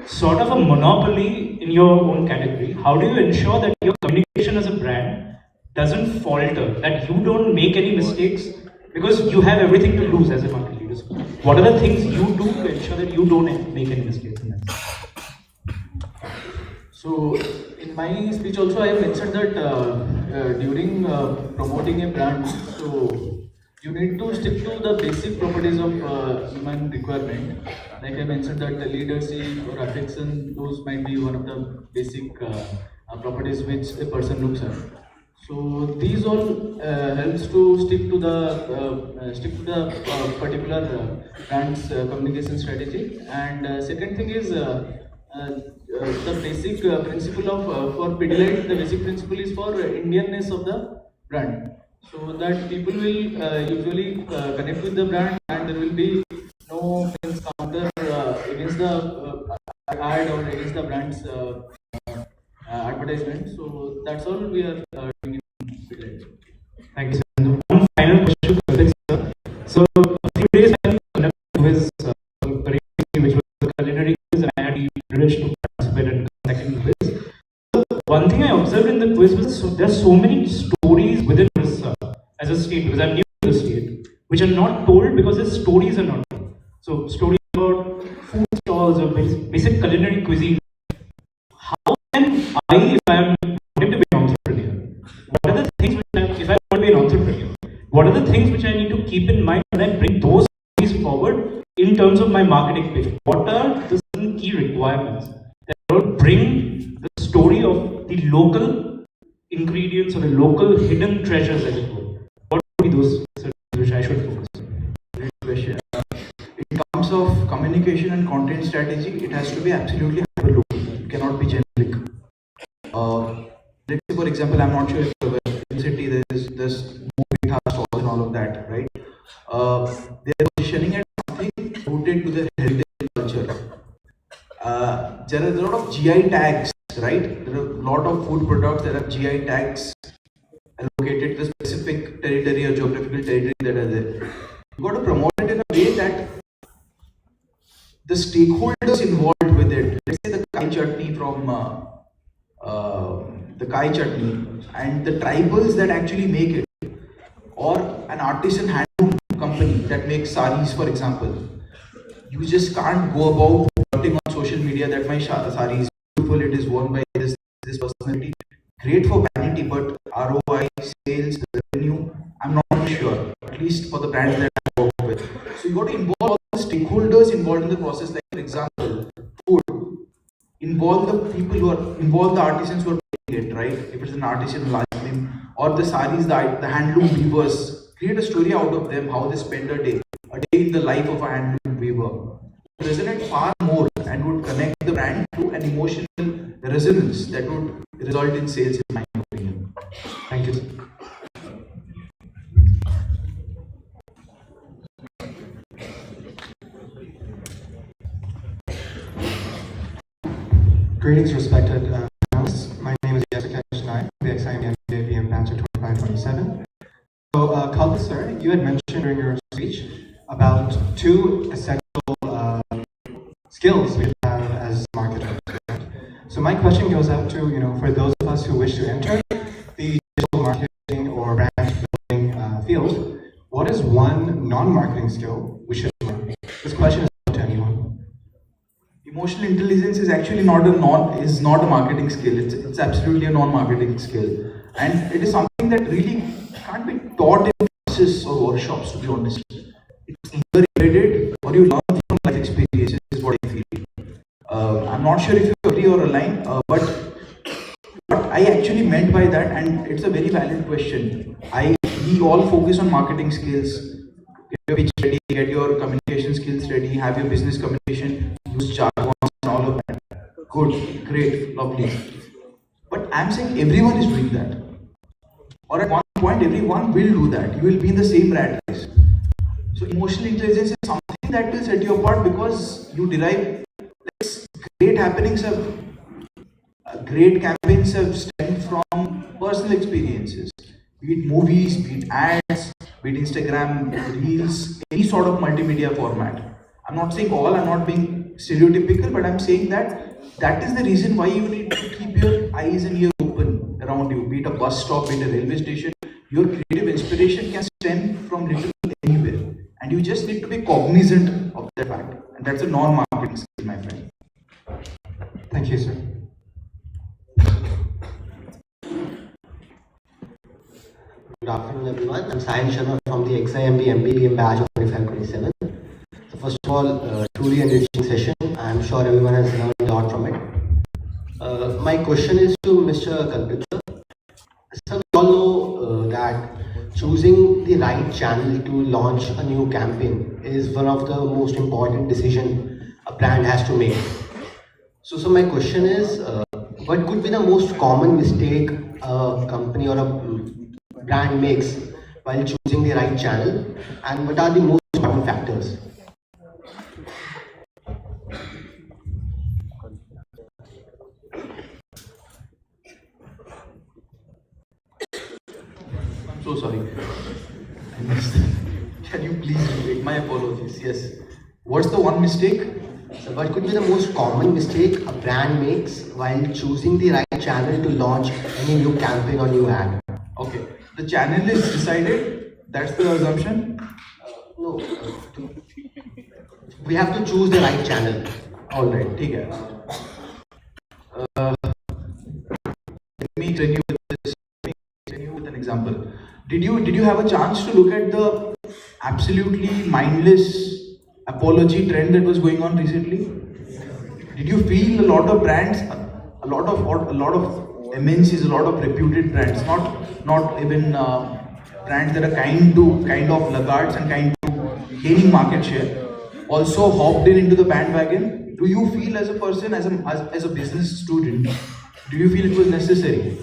sort of a monopoly in your own category, how do you ensure that your communication as a brand doesn't falter, that you don't make any mistakes, because you have everything to lose as a market leader? So what are the things you do to ensure that you don't make any mistakes in that? So in my speech also I have mentioned that during promoting a brand, so you need to stick to the basic properties of human requirement. Like I mentioned that the leadership or affection, those might be one of the basic properties which a person looks at. So these all helps to stick to the particular brand's communication strategy. And second thing is the basic principle of for Pidilite, the basic principle is for Indianness of the brand. So that people will usually connect with the brand, and there will be no ad or against the brand's advertisement. So that's all we are doing in Bidlight. Thank you, sir. And one final question to Vivek, sir. So, a few days back, you quiz, which was the culinary quiz, and I had the privilege to participate in the second quiz. So, one thing I observed in the quiz was there's so many stories within this as a state, because I'm new to the state, which are not told because the stories are not told. So, stories about food stalls or basic culinary cuisine. How can I, if I am wanting to be an entrepreneur, what are the things which if I want to be an entrepreneur, what are the things which I need to keep in mind when I bring those stories forward in terms of my marketing pitch? What are the certain key requirements that will bring the story of the local ingredients or the local hidden treasures, as it were? What would be those certain which I should focus on? Great question. In terms of communication and content strategy, it has to be absolutely hyper-local. It cannot be generic. Let's say, for example, I'm not sure if in the city there is this movie stores and all of that, right? They're positioning at something rooted to the heritage culture. There are a lot of GI tags, right? There are a lot of food products that have GI tags allocated to the specific territory or geographical territory that are there. You got to promote it in a way that the stakeholders involved with it, let's say the Kai chutney from the Kai chutney and the tribals that actually make it, or an artisan handloom company that makes saris, for example. You just can't go about putting on social media that my sari is beautiful, it is worn by this personality. Great for vanity, but ROI, sales, revenue, I'm not sure, at least for the brands that I work with. So you got to involve all the stakeholders involved in the process, like for example, food. Involve the people who are involved, the artisans who are making it, right? If it's an artisan large name, or the saris, the handloom weavers, create a story out of them, how they spend a day in the life of a handloom weaver. Resonate far more and would connect the brand to an emotional resonance that would result in sales, in my opinion. Thank you, sir. Greetings, respected panelists. My name is Jessica Shnai, the XIM BAPM batch of 2527. So, Kalpit sir, you had mentioned during your speech about two essential skills we have as marketers. Right? So my question goes out to, for those of us who wish to enter the digital marketing or brand building field, what is one non-marketing skill we should learn? This question is not to anyone. Emotional intelligence is actually not a marketing skill. It's absolutely a non-marketing skill, and it is something that really can't be taught in classes or workshops, to be honest. It's either embedded or you learn from life experiences, is what I feel. I'm not sure if you agree or align, but what I actually meant by that, and it's a very valid question. We all focus on marketing skills. Get your pitch ready, get your communication skills ready, have your business communication, use jargons and all of that. Good, great, lovely. But I'm saying everyone is doing that. Or at one point, everyone will do that. You will be in the same rat race. So emotional intelligence is something that will set you apart, because you derive great happenings great campaigns have stemmed from personal experiences. Be it movies, be it ads, be it Instagram, reels, any sort of multimedia format. I'm not saying all, I'm not being stereotypical, but I'm saying that is the reason why you need to keep your eyes and ears open around you. Be it a bus stop, be it a railway station, your creative inspiration can stem from literally anywhere. And you just need to be cognizant of that fact. And that's a non-marketing skill, my friend. Thank you, sir. Good afternoon, everyone. I'm Sayan Sharma from the XIMB MBBM batch of 2527. So first of all, truly enriching session. I'm sure everyone has learned a lot from it. My question is to Mr. Kalpit. So we all know that choosing the right channel to launch a new campaign is one of the most important decisions a brand has to make. So my question is, what could be the most common mistake a company or a brand makes while choosing the right channel, and what are the most important factors? So sorry. I missed. Can you please repeat? My apologies. Yes. What's the one mistake? So what could be the most common mistake a brand makes while choosing the right channel to launch any new campaign or new ad? Okay. The channel is decided. That's the assumption. No, we have to choose the right channel. All right. ठीक है. Let me tell you this. Let me tell you with an example. Did you have a chance to look at the absolutely mindless apology trend that was going on recently? Did you feel a lot of brands, a lot of MNCs, a lot of reputed brands, not even brands that are kind of laggards and kind to gaining market share, also hopped into the bandwagon? Do you feel as a person, as a business student, do you feel it was necessary?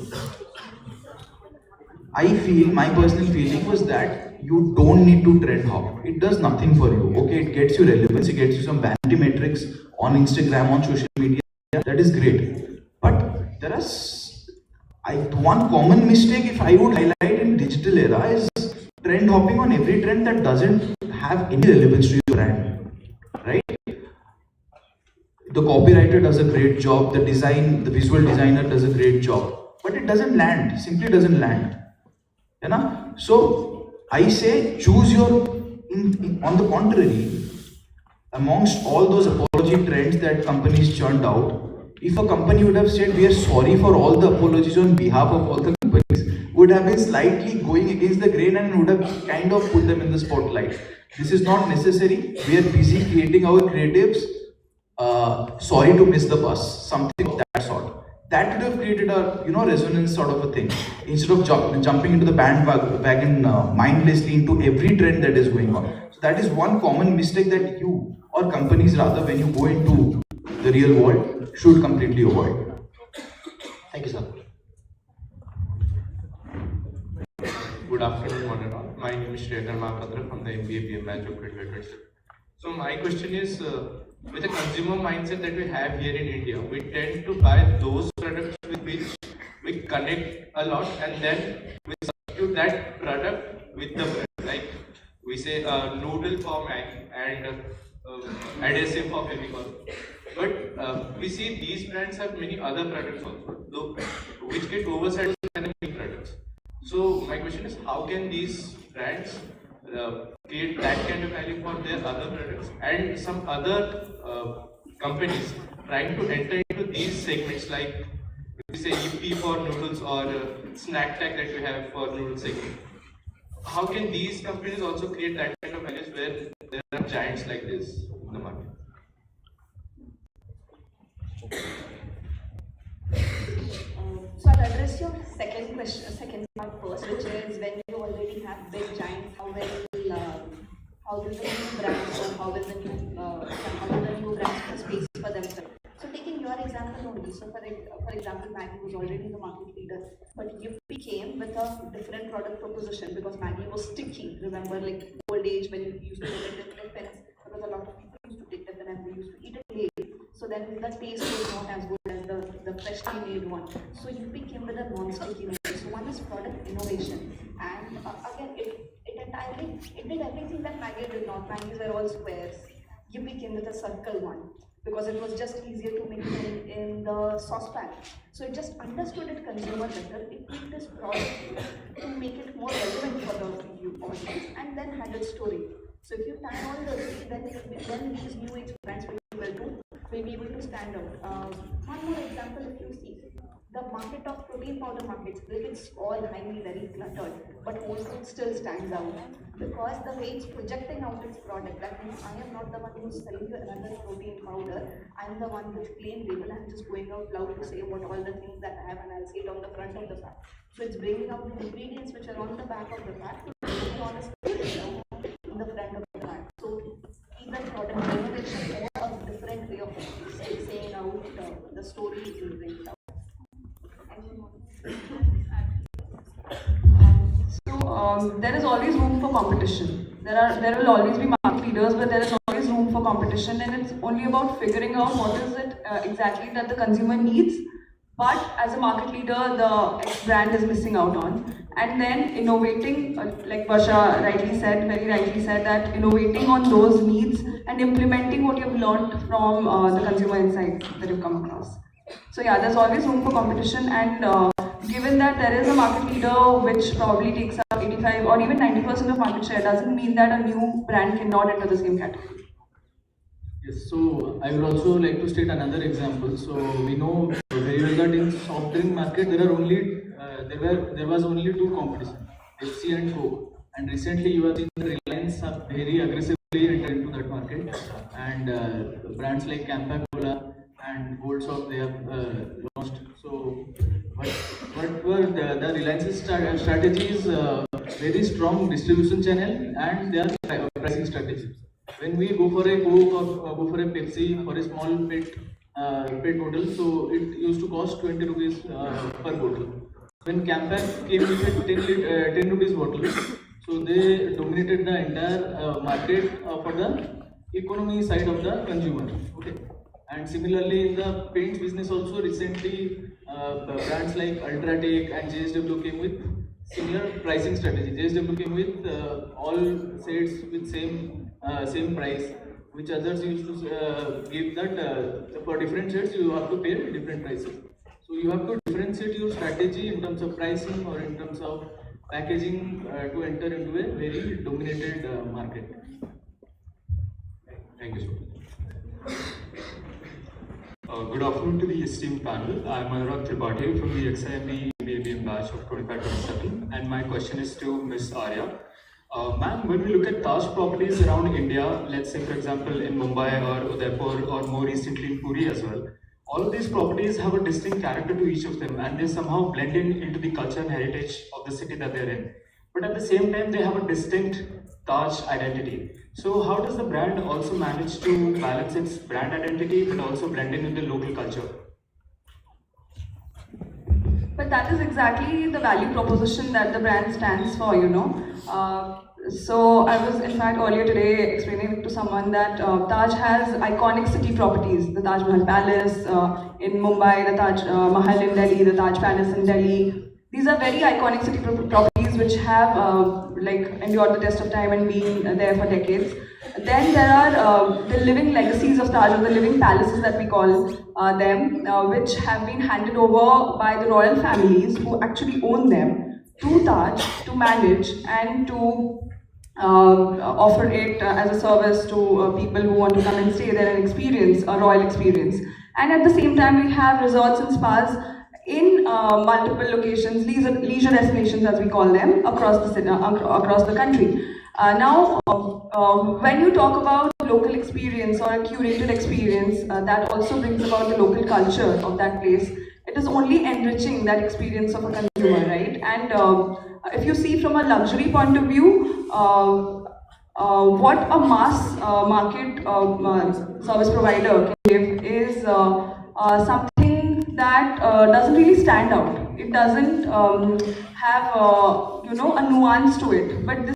I feel, my personal feeling was that you don't need to trend hop. It does nothing for you. Okay, it gets you relevance, it gets you some vanity metrics on Instagram, on social media. That is great. But there is one common mistake, if I would highlight in digital era, is trend hopping on every trend that doesn't have any relevance to your brand. Right? The copywriter does a great job, the visual designer does a great job, but it doesn't land, simply doesn't land. You know? So I say choose your, on the contrary, amongst all those apology trends that companies churned out, if a company would have said we are sorry for all the apologies on behalf of all the companies, would have been slightly going against the grain and would have kind of put them in the spotlight. This is not necessary. We are busy creating our creatives. Sorry to miss the bus, something of that sort. That would have created a resonance sort of a thing. Instead of jumping into the bandwagon mindlessly into every trend that is going on. So that is one common mistake that you, or companies rather, when you go into the real world, should completely avoid. Thank you, sir. Good afternoon, one and all. My name is Shreyakar Mahapatra from the MBA batch of 2020. So my question is, with the consumer mindset that we have here in India, we tend to buy those products with which we connect a lot, and then we substitute that product with the brand. Like we say noodle for Maggi and adhesive for Fevicol. But we see these brands have many other products also, which get oversized and many products. So my question is, how can these brands create that kind of value for their other products, and some other companies trying to enter into these segments, like we say EP for noodles or snack tag that we have for noodle segment? How can these companies also create that kind of values where there are giants like this in the market? So I'll address your second part first, which is when you already have big giants, how will the new brands, or how will the new brands have space for themselves? So taking your example only, so for example, Maggi was already the market leader, but you came with a different product proposition because Maggi was sticky. Remember, like old age when you used to get it with pens, because a lot of people used to take that and they used to eat it late. So then the taste was not as good as the freshly made one. So you came with a non-sticky method. So one is product innovation, and again it did everything that Maggi did not. Maggi's were all squares. You came with a circle one because it was just easier to make it in the saucepan. So it just understood it consumer better. It made this product to make it more relevant for the audience, and then had its story. So if you tie all the three, then these new age brands will be able to stand out. One more example, if you see, the market of protein powder markets, it's all highly very cluttered, but whole food still stands out because the way it's projecting out its product. That means I am not the one who's selling you another protein powder. I am the one with plain label. I'm just going out loud to say what all the things that I have, and I'll say it on the front of the pack. So it's bringing out the ingredients which are on the back of the pack, on the front of the pack. So either product innovation or a different way of saying out the story will bring it out. So there is always room for competition. There will always be market leaders, but there is always room for competition, and it's only about figuring out what is it exactly that the consumer needs, but as a market leader, the X brand is missing out on. And then innovating, like Varsha very rightly said, that innovating on those needs and implementing what you've learned from the consumer insights that you've come across. So yeah, there's always room for competition, and given that there is a market leader which probably takes up 85 or even 90% of market share, doesn't mean that a new brand cannot enter the same category. Yes, so I would also like to state another example. So we know very well that in soft drink market there was only two competition, Pepsi and Coke. And recently you have seen Reliance have very aggressively entered into that market, and brands like Campa Cola and Gold Soft they have launched. So what were the Reliance's strategies? Very strong distribution channel and their pricing strategies. When we go for a Coke or go for a Pepsi for a small pet bottle, so it used to cost 20 rupees per bottle. When Campa came with a 10 rupees bottle, so they dominated the entire market for the economy side of the consumer. Okay. And similarly in the paints business also recently brands like Ultratech and JSW came with similar pricing strategy. JSW came with all sets with same price, which others used to give that for different sets you have to pay different prices. So you have to differentiate your strategy in terms of pricing or in terms of packaging to enter into a very dominated market. Thank you so much. Good afternoon to the esteemed panel. I'm Anurag Tripathi from the XIM MBA batch of 25-27, and my question is to Ms. Arya. Ma'am, when we look at Taj properties around India, let's say for example in Mumbai or Udaipur or more recently in Puri as well, all of these properties have a distinct character to each of them, and they somehow blend into the culture and heritage of the city that they're in. But at the same time, they have a distinct Taj identity. So how does the brand also manage to balance its brand identity but also blend in with the local culture? But that is exactly the value proposition that the brand stands for, you know. So I was in fact earlier today explaining to someone that Taj has iconic city properties, the Taj Mahal Palace in Mumbai, the Taj Mahal in Delhi, the Taj Palace in Delhi. These are very iconic city properties which have like endured the test of time and been there for decades. Then there are the living legacies of Taj, or the living palaces that we call them, which have been handed over by the royal families who actually own them to Taj to manage and to offer it as a service to people who want to come and stay there and experience a royal experience. And at the same time, we have resorts and spas in multiple locations, leisure destinations as we call them, across the country. Now, when you talk about local experience or a curated experience, that also brings about the local culture of that place. It is only enriching that experience of a consumer, right? And if you see from a luxury point of view, what a mass market service provider can give is something that doesn't really stand out. It doesn't have you know, a nuance to it. But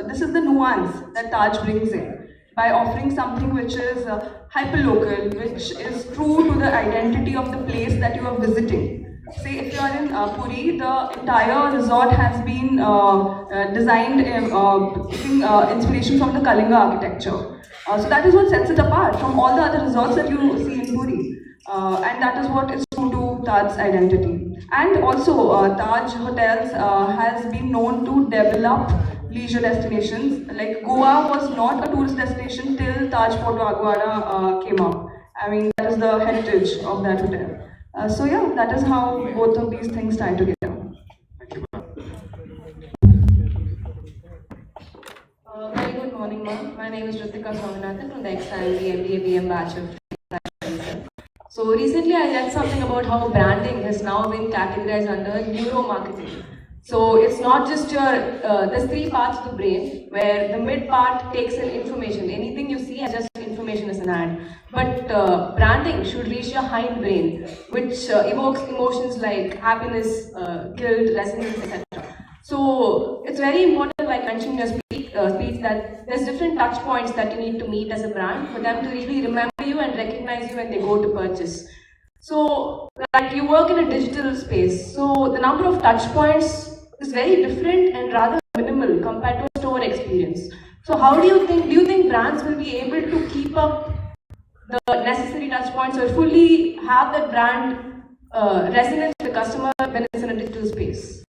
this is the nuance that Taj brings in by offering something which is hyper-local, which is true to the identity of the place that you are visiting. Say if you are in Puri, the entire resort has been designed taking inspiration from the Kalinga architecture. So that is what sets it apart from all the other resorts that you see in Puri. And that is what is true to Taj's identity. And also, Taj Hotels has been known to develop leisure destinations. Like Goa was not a tourist destination till Taj Fort Aguada came out. I mean, that is the heritage of that hotel. So yeah, that is how both of these things tie together. Thank you, ma'am. Very good morning, ma'am. My name is Ritika Swaminathan from the XIM MBA BM batch of 2027. So recently I read something about how branding has now been categorized under neuromarketing. So it's not just your, there's three parts of the brain where the mid part takes in information. Anything you see as just information as an ad. But branding should reach your hindbrain, which evokes emotions like happiness, guilt, resonance, etc. So it's very important, like mentioned in your speech, that there's different touch points that you need to meet as a brand for them to really remember you and recognize you when they go to purchase. So, like you work in a digital space, so the number of touch points is very different and rather minimal compared to a store experience. So, how do you think brands will be able to keep up the necessary touch points or fully have that brand resonance with the customer when it's in a digital space?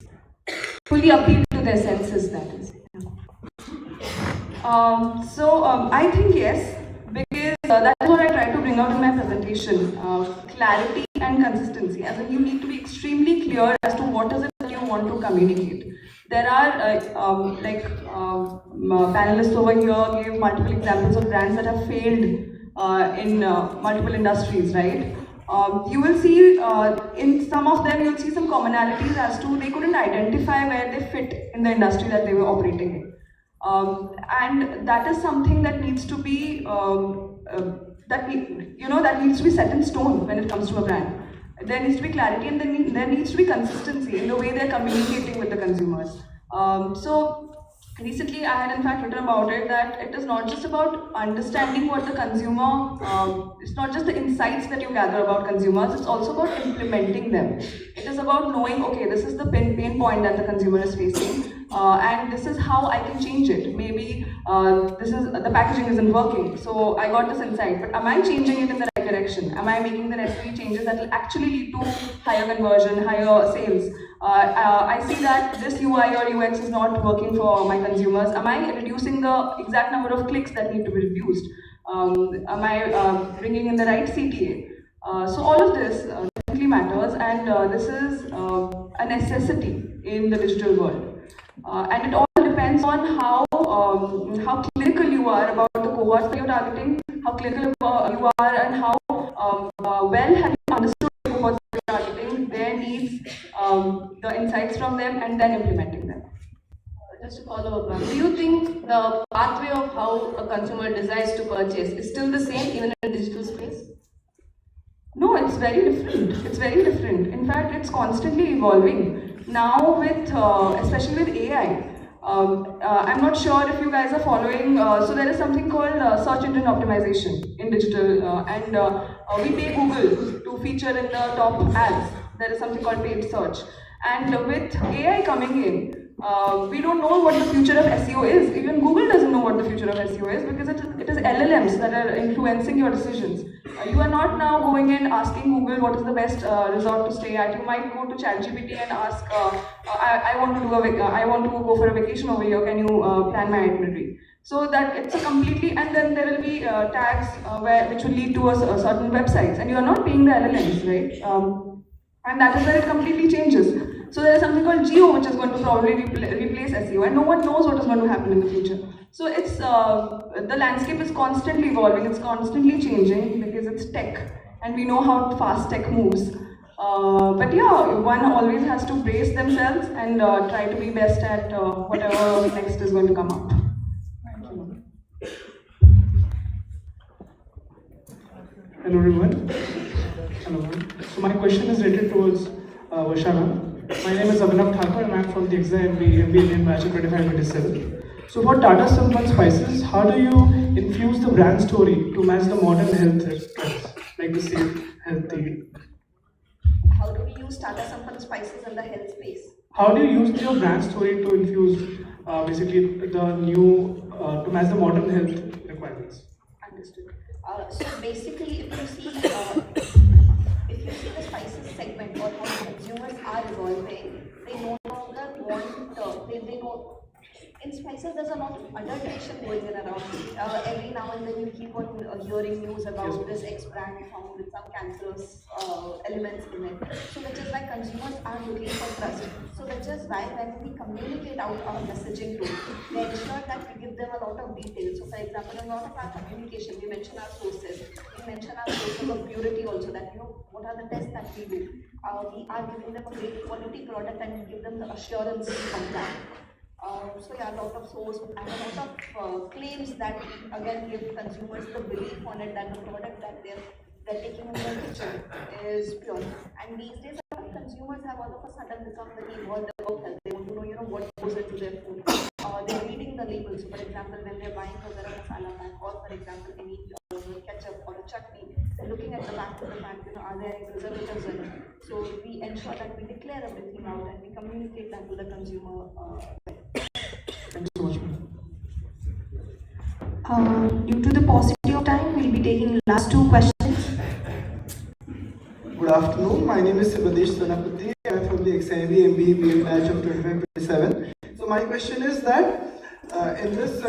Fully appeal to their senses, that is. I think yes, because that's what I try to bring out in my presentation. Clarity and consistency. As in, you need to be extremely clear as to what is it that you want to communicate. There are panelists over here gave multiple examples of brands that have failed in multiple industries, right? You will see in some of them, you'll see some commonalities as to they couldn't identify where they fit in the industry that they were operating in. And that is something that needs to be that needs to be set in stone when it comes to a brand. There needs to be clarity, and there needs to be consistency in the way they're communicating with the consumers. Recently, I had in fact written about it that it is not just about understanding what the consumer, it's not just the insights that you gather about consumers, it's also about implementing them. It is about knowing, okay, this is the pain point that the consumer is facing, and this is how I can change it. Maybe the packaging isn't working, so I got this insight, but am I changing it in the right direction? Am I making the necessary changes that will actually lead to higher conversion, higher sales? I see that this UI or UX is not working for my consumers. Am I reducing the exact number of clicks that need to be reduced? Am I bringing in the right CTA? So all of this definitely matters, and this is a necessity in the digital world. And it all depends on how clinical you are about the cohorts that you're targeting, how clinical you are, and how well have you understood the cohorts that you're targeting, their needs, the insights from them, and then implementing them. Just to follow up, do you think the pathway of how a consumer desires to purchase is still the same even in a digital space? No, it's very different. It's very different. In fact, it's constantly evolving. Now with, especially with AI, I'm not sure if you guys are following, so there is something called search engine optimization in digital, and we pay Google to feature in the top ads. There is something called paid search. And with AI coming in, we don't know what the future of SEO is. Even Google doesn't know what the future of SEO is, because it is LLMs that are influencing your decisions. You are not now going in asking Google what is the best resort to stay at. You might go to ChatGPT and ask, I want to go for a vacation over here. Can you plan my itinerary? So that it's a completely, and then there will be tags which will lead to a certain websites, and you are not paying the LLMs, right? And that is where it completely changes. So there is something called Geo, which is going to probably replace SEO, and no one knows what is going to happen in the future. So it's the landscape is constantly evolving, it's constantly changing because it's tech, and we know how fast tech moves. But yeah, one always has to brace themselves and try to be best at whatever next is going to come up. Thank you. Hello everyone. Hello. So my question is related towards Vashana. My name is Abhinav Thakur and I am from the XIM MBA batch of 25-27. So for Tata Sampann Spices, how do you infuse the brand story to match the modern health trends, like the safe, healthy? How do we use Tata Sampann Spices in the health space? How do you use your brand story to infuse basically the new, to match the modern health requirements? Understood. So basically, if you see the spices segment or how consumers are evolving, they no longer want, they know. In spices, there's a lot of adulteration going in around. Every now and then you keep on hearing news about this X brand found with some cancerous elements in it. So which is why consumers are looking for trust. So which is why when we communicate out our messaging group, we ensure that we give them a lot of details. So for example, in a lot of our communication, we mention our sources. We mention our sources of purity also, that what are the tests that we do. We are giving them a great quality product and we give them the assurance from that. So yeah, a lot of source and a lot of claims that again give consumers the belief on it that the product that they're taking in their kitchen is pure. And these days, a lot of consumers have all of a sudden become very involved about health. They want to know, what goes into their food. They're reading the labels. For example, when they're buying a garam masala pack, or for example, any ketchup or a chutney, looking at the back of the pack, are there any preservatives in it? So we ensure that we declare everything out and we communicate that to the consumer. Thank you so much, ma'am. Due to the paucity of time, we'll be taking last two questions. Good afternoon. My name is Sibadesh Sanapati. I am from the XIM MBA BM batch of 25-27. So my question is that in this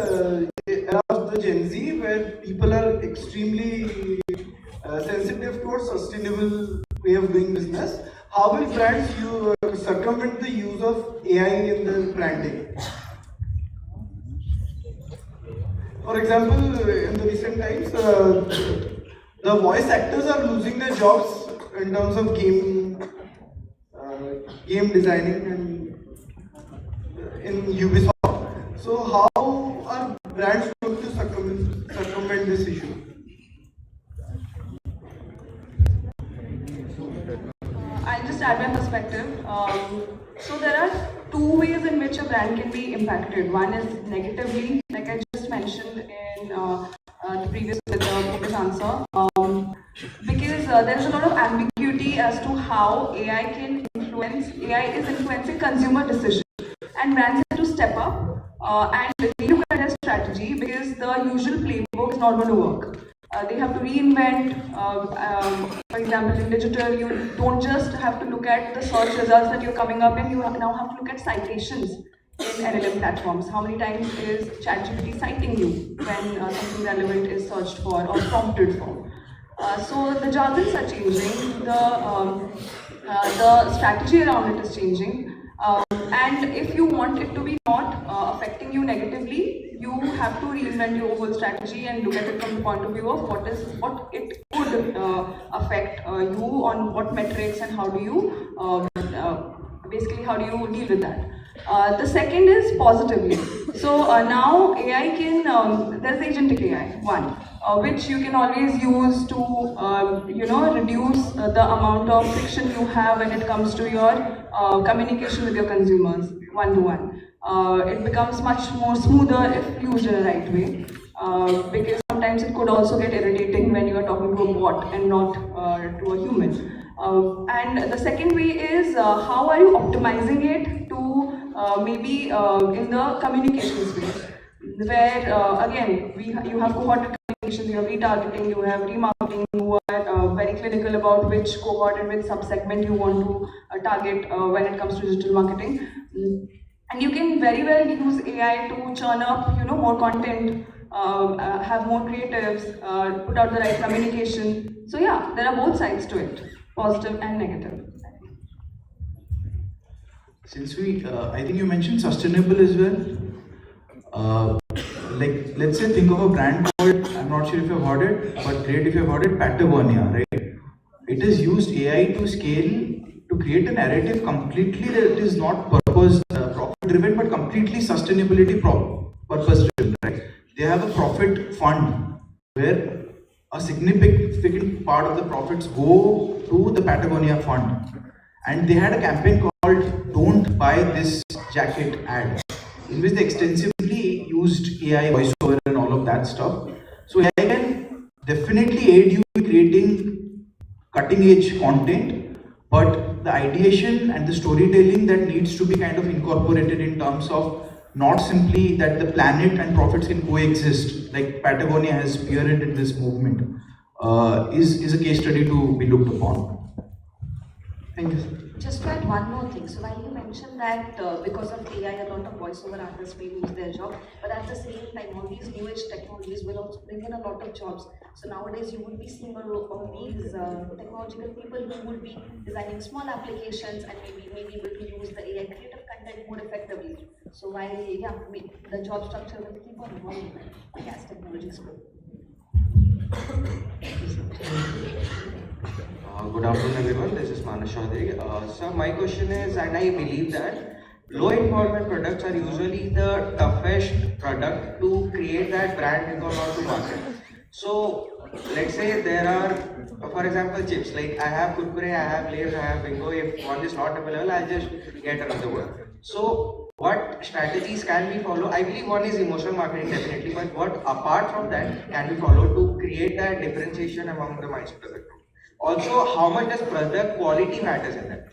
era of the Gen Z, where people are extremely sensitive towards sustainable way of doing business, how will brands circumvent the use of AI in the branding? For example, in the recent times, the voice actors are losing their jobs in terms of game designing and in Ubisoft. So how are brands going to circumvent this issue? I'll just add my perspective. So there are two ways in which a brand can be impacted. One is negatively, like I just mentioned in the previous answer, because there is a lot of ambiguity as to how AI is influencing consumer decisions, and brands have to step up and relook at their strategy because the usual playbook is not going to work. They have to reinvent. For example, in digital, you don't just have to look at the search results that you're coming up in, you now have to look at citations in LLM platforms. How many times is ChatGPT citing you when something relevant is searched for or prompted for? So the jargons are changing, the strategy around it is changing, and if you want it to be not affecting you negatively, you have to reinvent your whole strategy and look at it from the point of view of what it could affect you on what metrics and how do you basically how do you deal with that. The second is positively. So now AI can, there's agentic AI, one, which you can always use to, reduce the amount of friction you have when it comes to your communication with your consumers, one-to-one. It becomes much more smoother if used in a right way, because sometimes it could also get irritating when you are talking to a bot and not to a human. And the second way is how are you optimizing it to maybe in the communication space, where again you have cohorted communications, you have retargeting, you have remarketing, you are very clinical about which cohort and which subsegment you want to target when it comes to digital marketing. And you can very well use AI to churn up more content, have more creatives, put out the right communication. So yeah, there are both sides to it, positive and negative. Since I think you mentioned sustainable as well. Like, let's say think of a brand called, I'm not sure if you've heard it, but great if you've heard it, Patagonia, right? It has used AI to scale, to create a narrative completely that is not profit driven, but completely sustainability purpose driven, right? They have a profit fund where a significant part of the profits go to the Patagonia fund. And they had a campaign called Don't Buy This Jacket ad, in which they extensively used AI voiceover and all of that stuff. So AI can definitely aid you in creating cutting edge content, but the ideation and the storytelling that needs to be kind of incorporated in terms of not simply that the planet and profits can coexist, like Patagonia has spearheaded this movement, is a case study to be looked upon. Thank you, sir. Just to add one more thing, so while you mentioned that because of AI, a lot of voiceover artists may lose their job, but at the same time, all these new age technologies will also bring in a lot of jobs. So nowadays, you would be seeing a lot of these technological people who would be designing small applications and maybe able to use the AI creative content more effectively. So while, yeah, the job structure will keep on evolving as technologies grow. Good afternoon everyone, this is Manas Chaudhary. So my question is, and I believe that low involvement products are usually the toughest product to create that brand recall or to market. So let's say there are, for example, chips, like I have Kurkure, I have Lay's, I have Bingo. If one is not available, I'll just get another one. So what strategies can we follow? I believe one is emotional marketing definitely, but what apart from that can we follow to create that differentiation among the mindset of the group? Also, how much does product quality matters in that?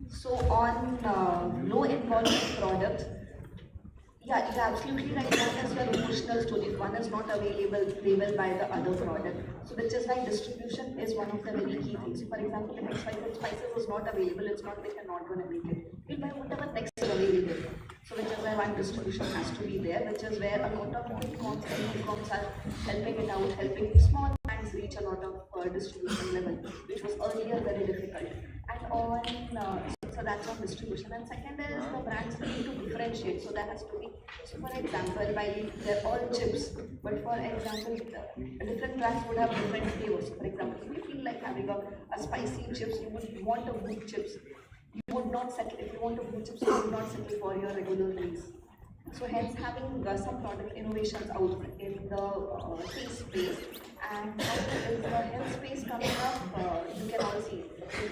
So on low involvement products, yeah, you're absolutely right. One is your emotional story. One is not available by the other product. So which is why distribution is one of the very key things. For example, if XYZ spices is not available, it's not like you're not going to make it. We'll buy whatever next is available. So which is why one distribution has to be there, which is where a lot of quick comms and e-coms are helping it out, helping small brands reach a lot of distribution level, which was earlier very difficult. And on so that's on distribution. And second is the brands need to differentiate. So that has to be, so for example, while they're all chips, but for example, different brands would have different flavors. So for example, if you feel like having a spicy chips, you would want a good chips. You would not settle, if you want a good chips, you would not settle for your regular meals. So hence having some product innovations out in the taste space, and now is the health space coming up, you can all see.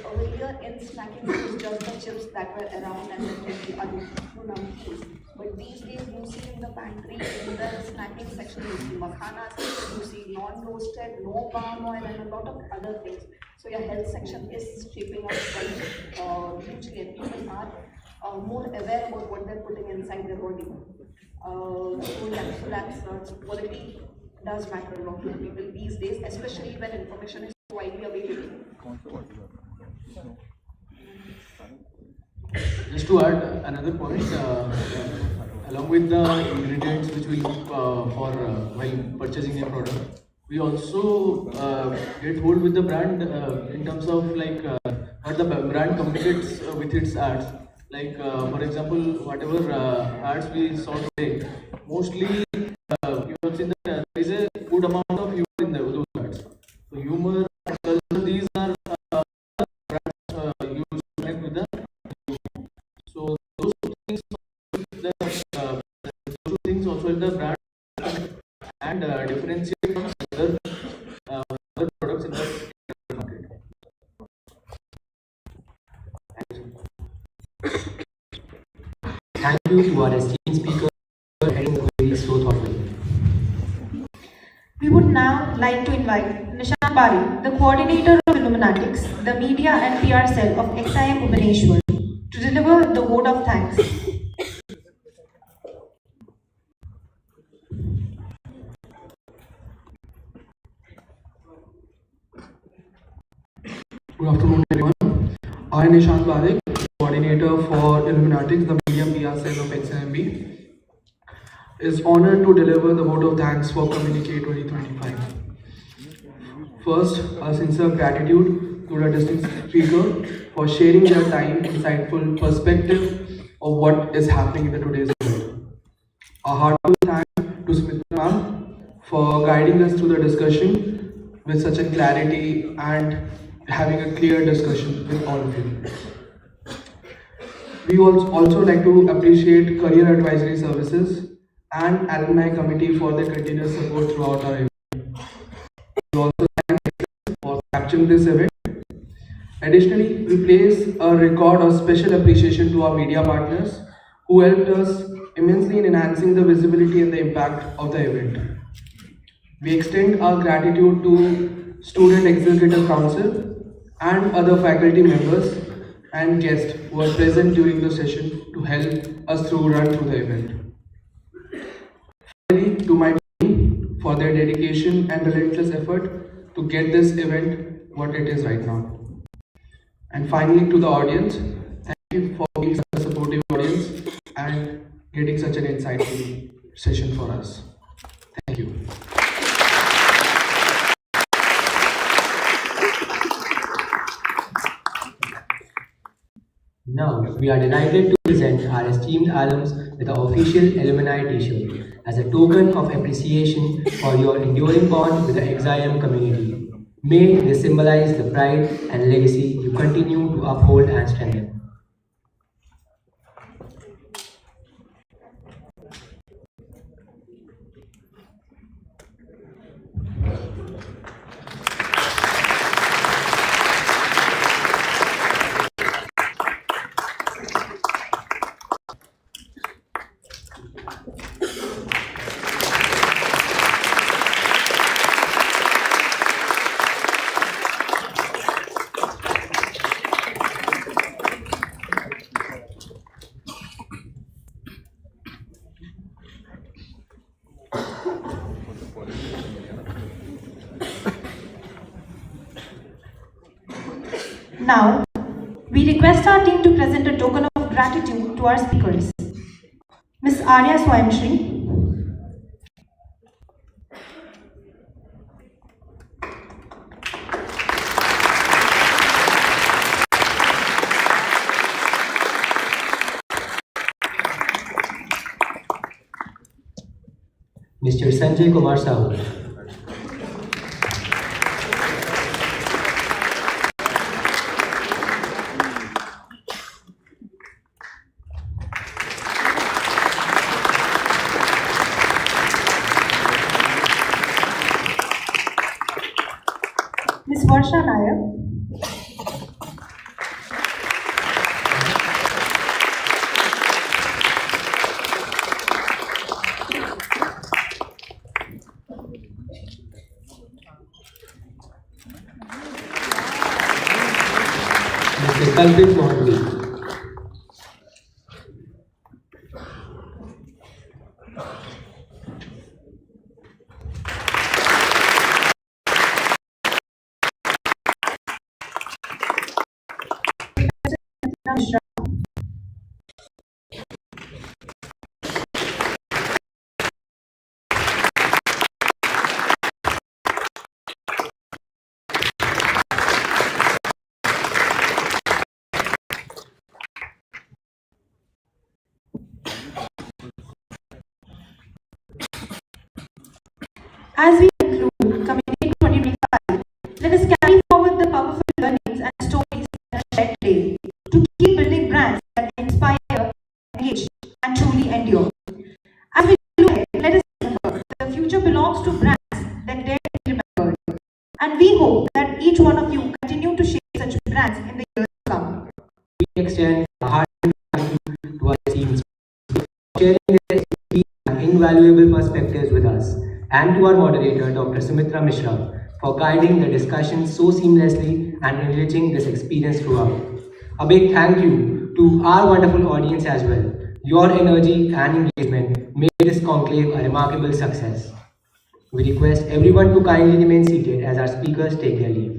Earlier in snacking it was just the chips that were around and then the other namkeens. But these days you see in the pantry, in the snacking section, you see makhanas, you see non-roasted, no palm oil and a lot of other things. So your health section is shaping up quite hugely, and people are more aware about what they're putting inside their body. So quality does matter a lot to people these days, especially when information is widely available. Just to add another point, along with the ingredients which we look for while purchasing a product, we also get hold with the brand in terms of like what the brand communicates with its ads. Like for example, whatever ads we saw today, mostly you have seen that there is a good amount of humor in those ads. So humor, culture, these are brands used to connect with the humor. So those things, those things also in the brand and differentiate from other products in the market. Thank you to our esteemed speaker for heading the queries so thoughtfully. We would now like to invite Nishan Bari, the coordinator of IlluminatiX, the media and PR cell of XIM Bhubaneswar, to deliver the vote of thanks. Good afternoon, everyone. I, Nishan Barik, coordinator for IlluminatiX, the media PR cell of XIMB, is honored to deliver the vote of thanks for Communiqué 2025. First, a sincere gratitude to the distinguished speaker for sharing their time, insightful perspective of what is happening in the today's event. A heartfelt thanks to Smita ma'am for guiding us through the discussion with such a clarity and having a clear discussion with all of you. We also like to appreciate Career Advisory Services and Alumni Committee for their continuous support throughout our event. We also thank them for capturing this event. Additionally, we place a record of special appreciation to our media partners who helped us immensely in enhancing the visibility and the impact of the event. We extend our gratitude to Student Executive Council and other faculty members and guests who are present during the session to help us run through the event. Finally, to my team for their dedication and relentless effort to get this event what it is right now. And finally, to the audience, thank you for being such a supportive audience and getting such an insightful session for us. Thank you. Now, we are delighted to present our esteemed alums with the official alumni t-shirt as a token of appreciation for your enduring bond with the XIM community. May they symbolize the pride and legacy you continue to uphold and strengthen. Now, we request our team to present a token of gratitude to our speakers. Ms. Arya Swayamshri. Mr. Sanjay Kumar Sahu. Ms. Varsha Nayak. Mr. Kalpit Mohanty. As we conclude Communiqué 2025, let us carry forward the powerful learnings and stories that are shared today to keep building brands that inspire, engage, and truly endure. As we look ahead, let us remember that the future belongs to brands that dare to be remembered. And we hope that each one of you continue to shape such brands in the years to come. We extend a heartfelt gratitude to our teams for sharing their invaluable perspectives with us, and to our moderator, Dr. Sumitra Mishra, for guiding the discussion so seamlessly and enriching this experience throughout. A big thank you to our wonderful audience as well. Your energy and engagement made this conclave a remarkable success. We request everyone to kindly remain seated as our speakers take their leave.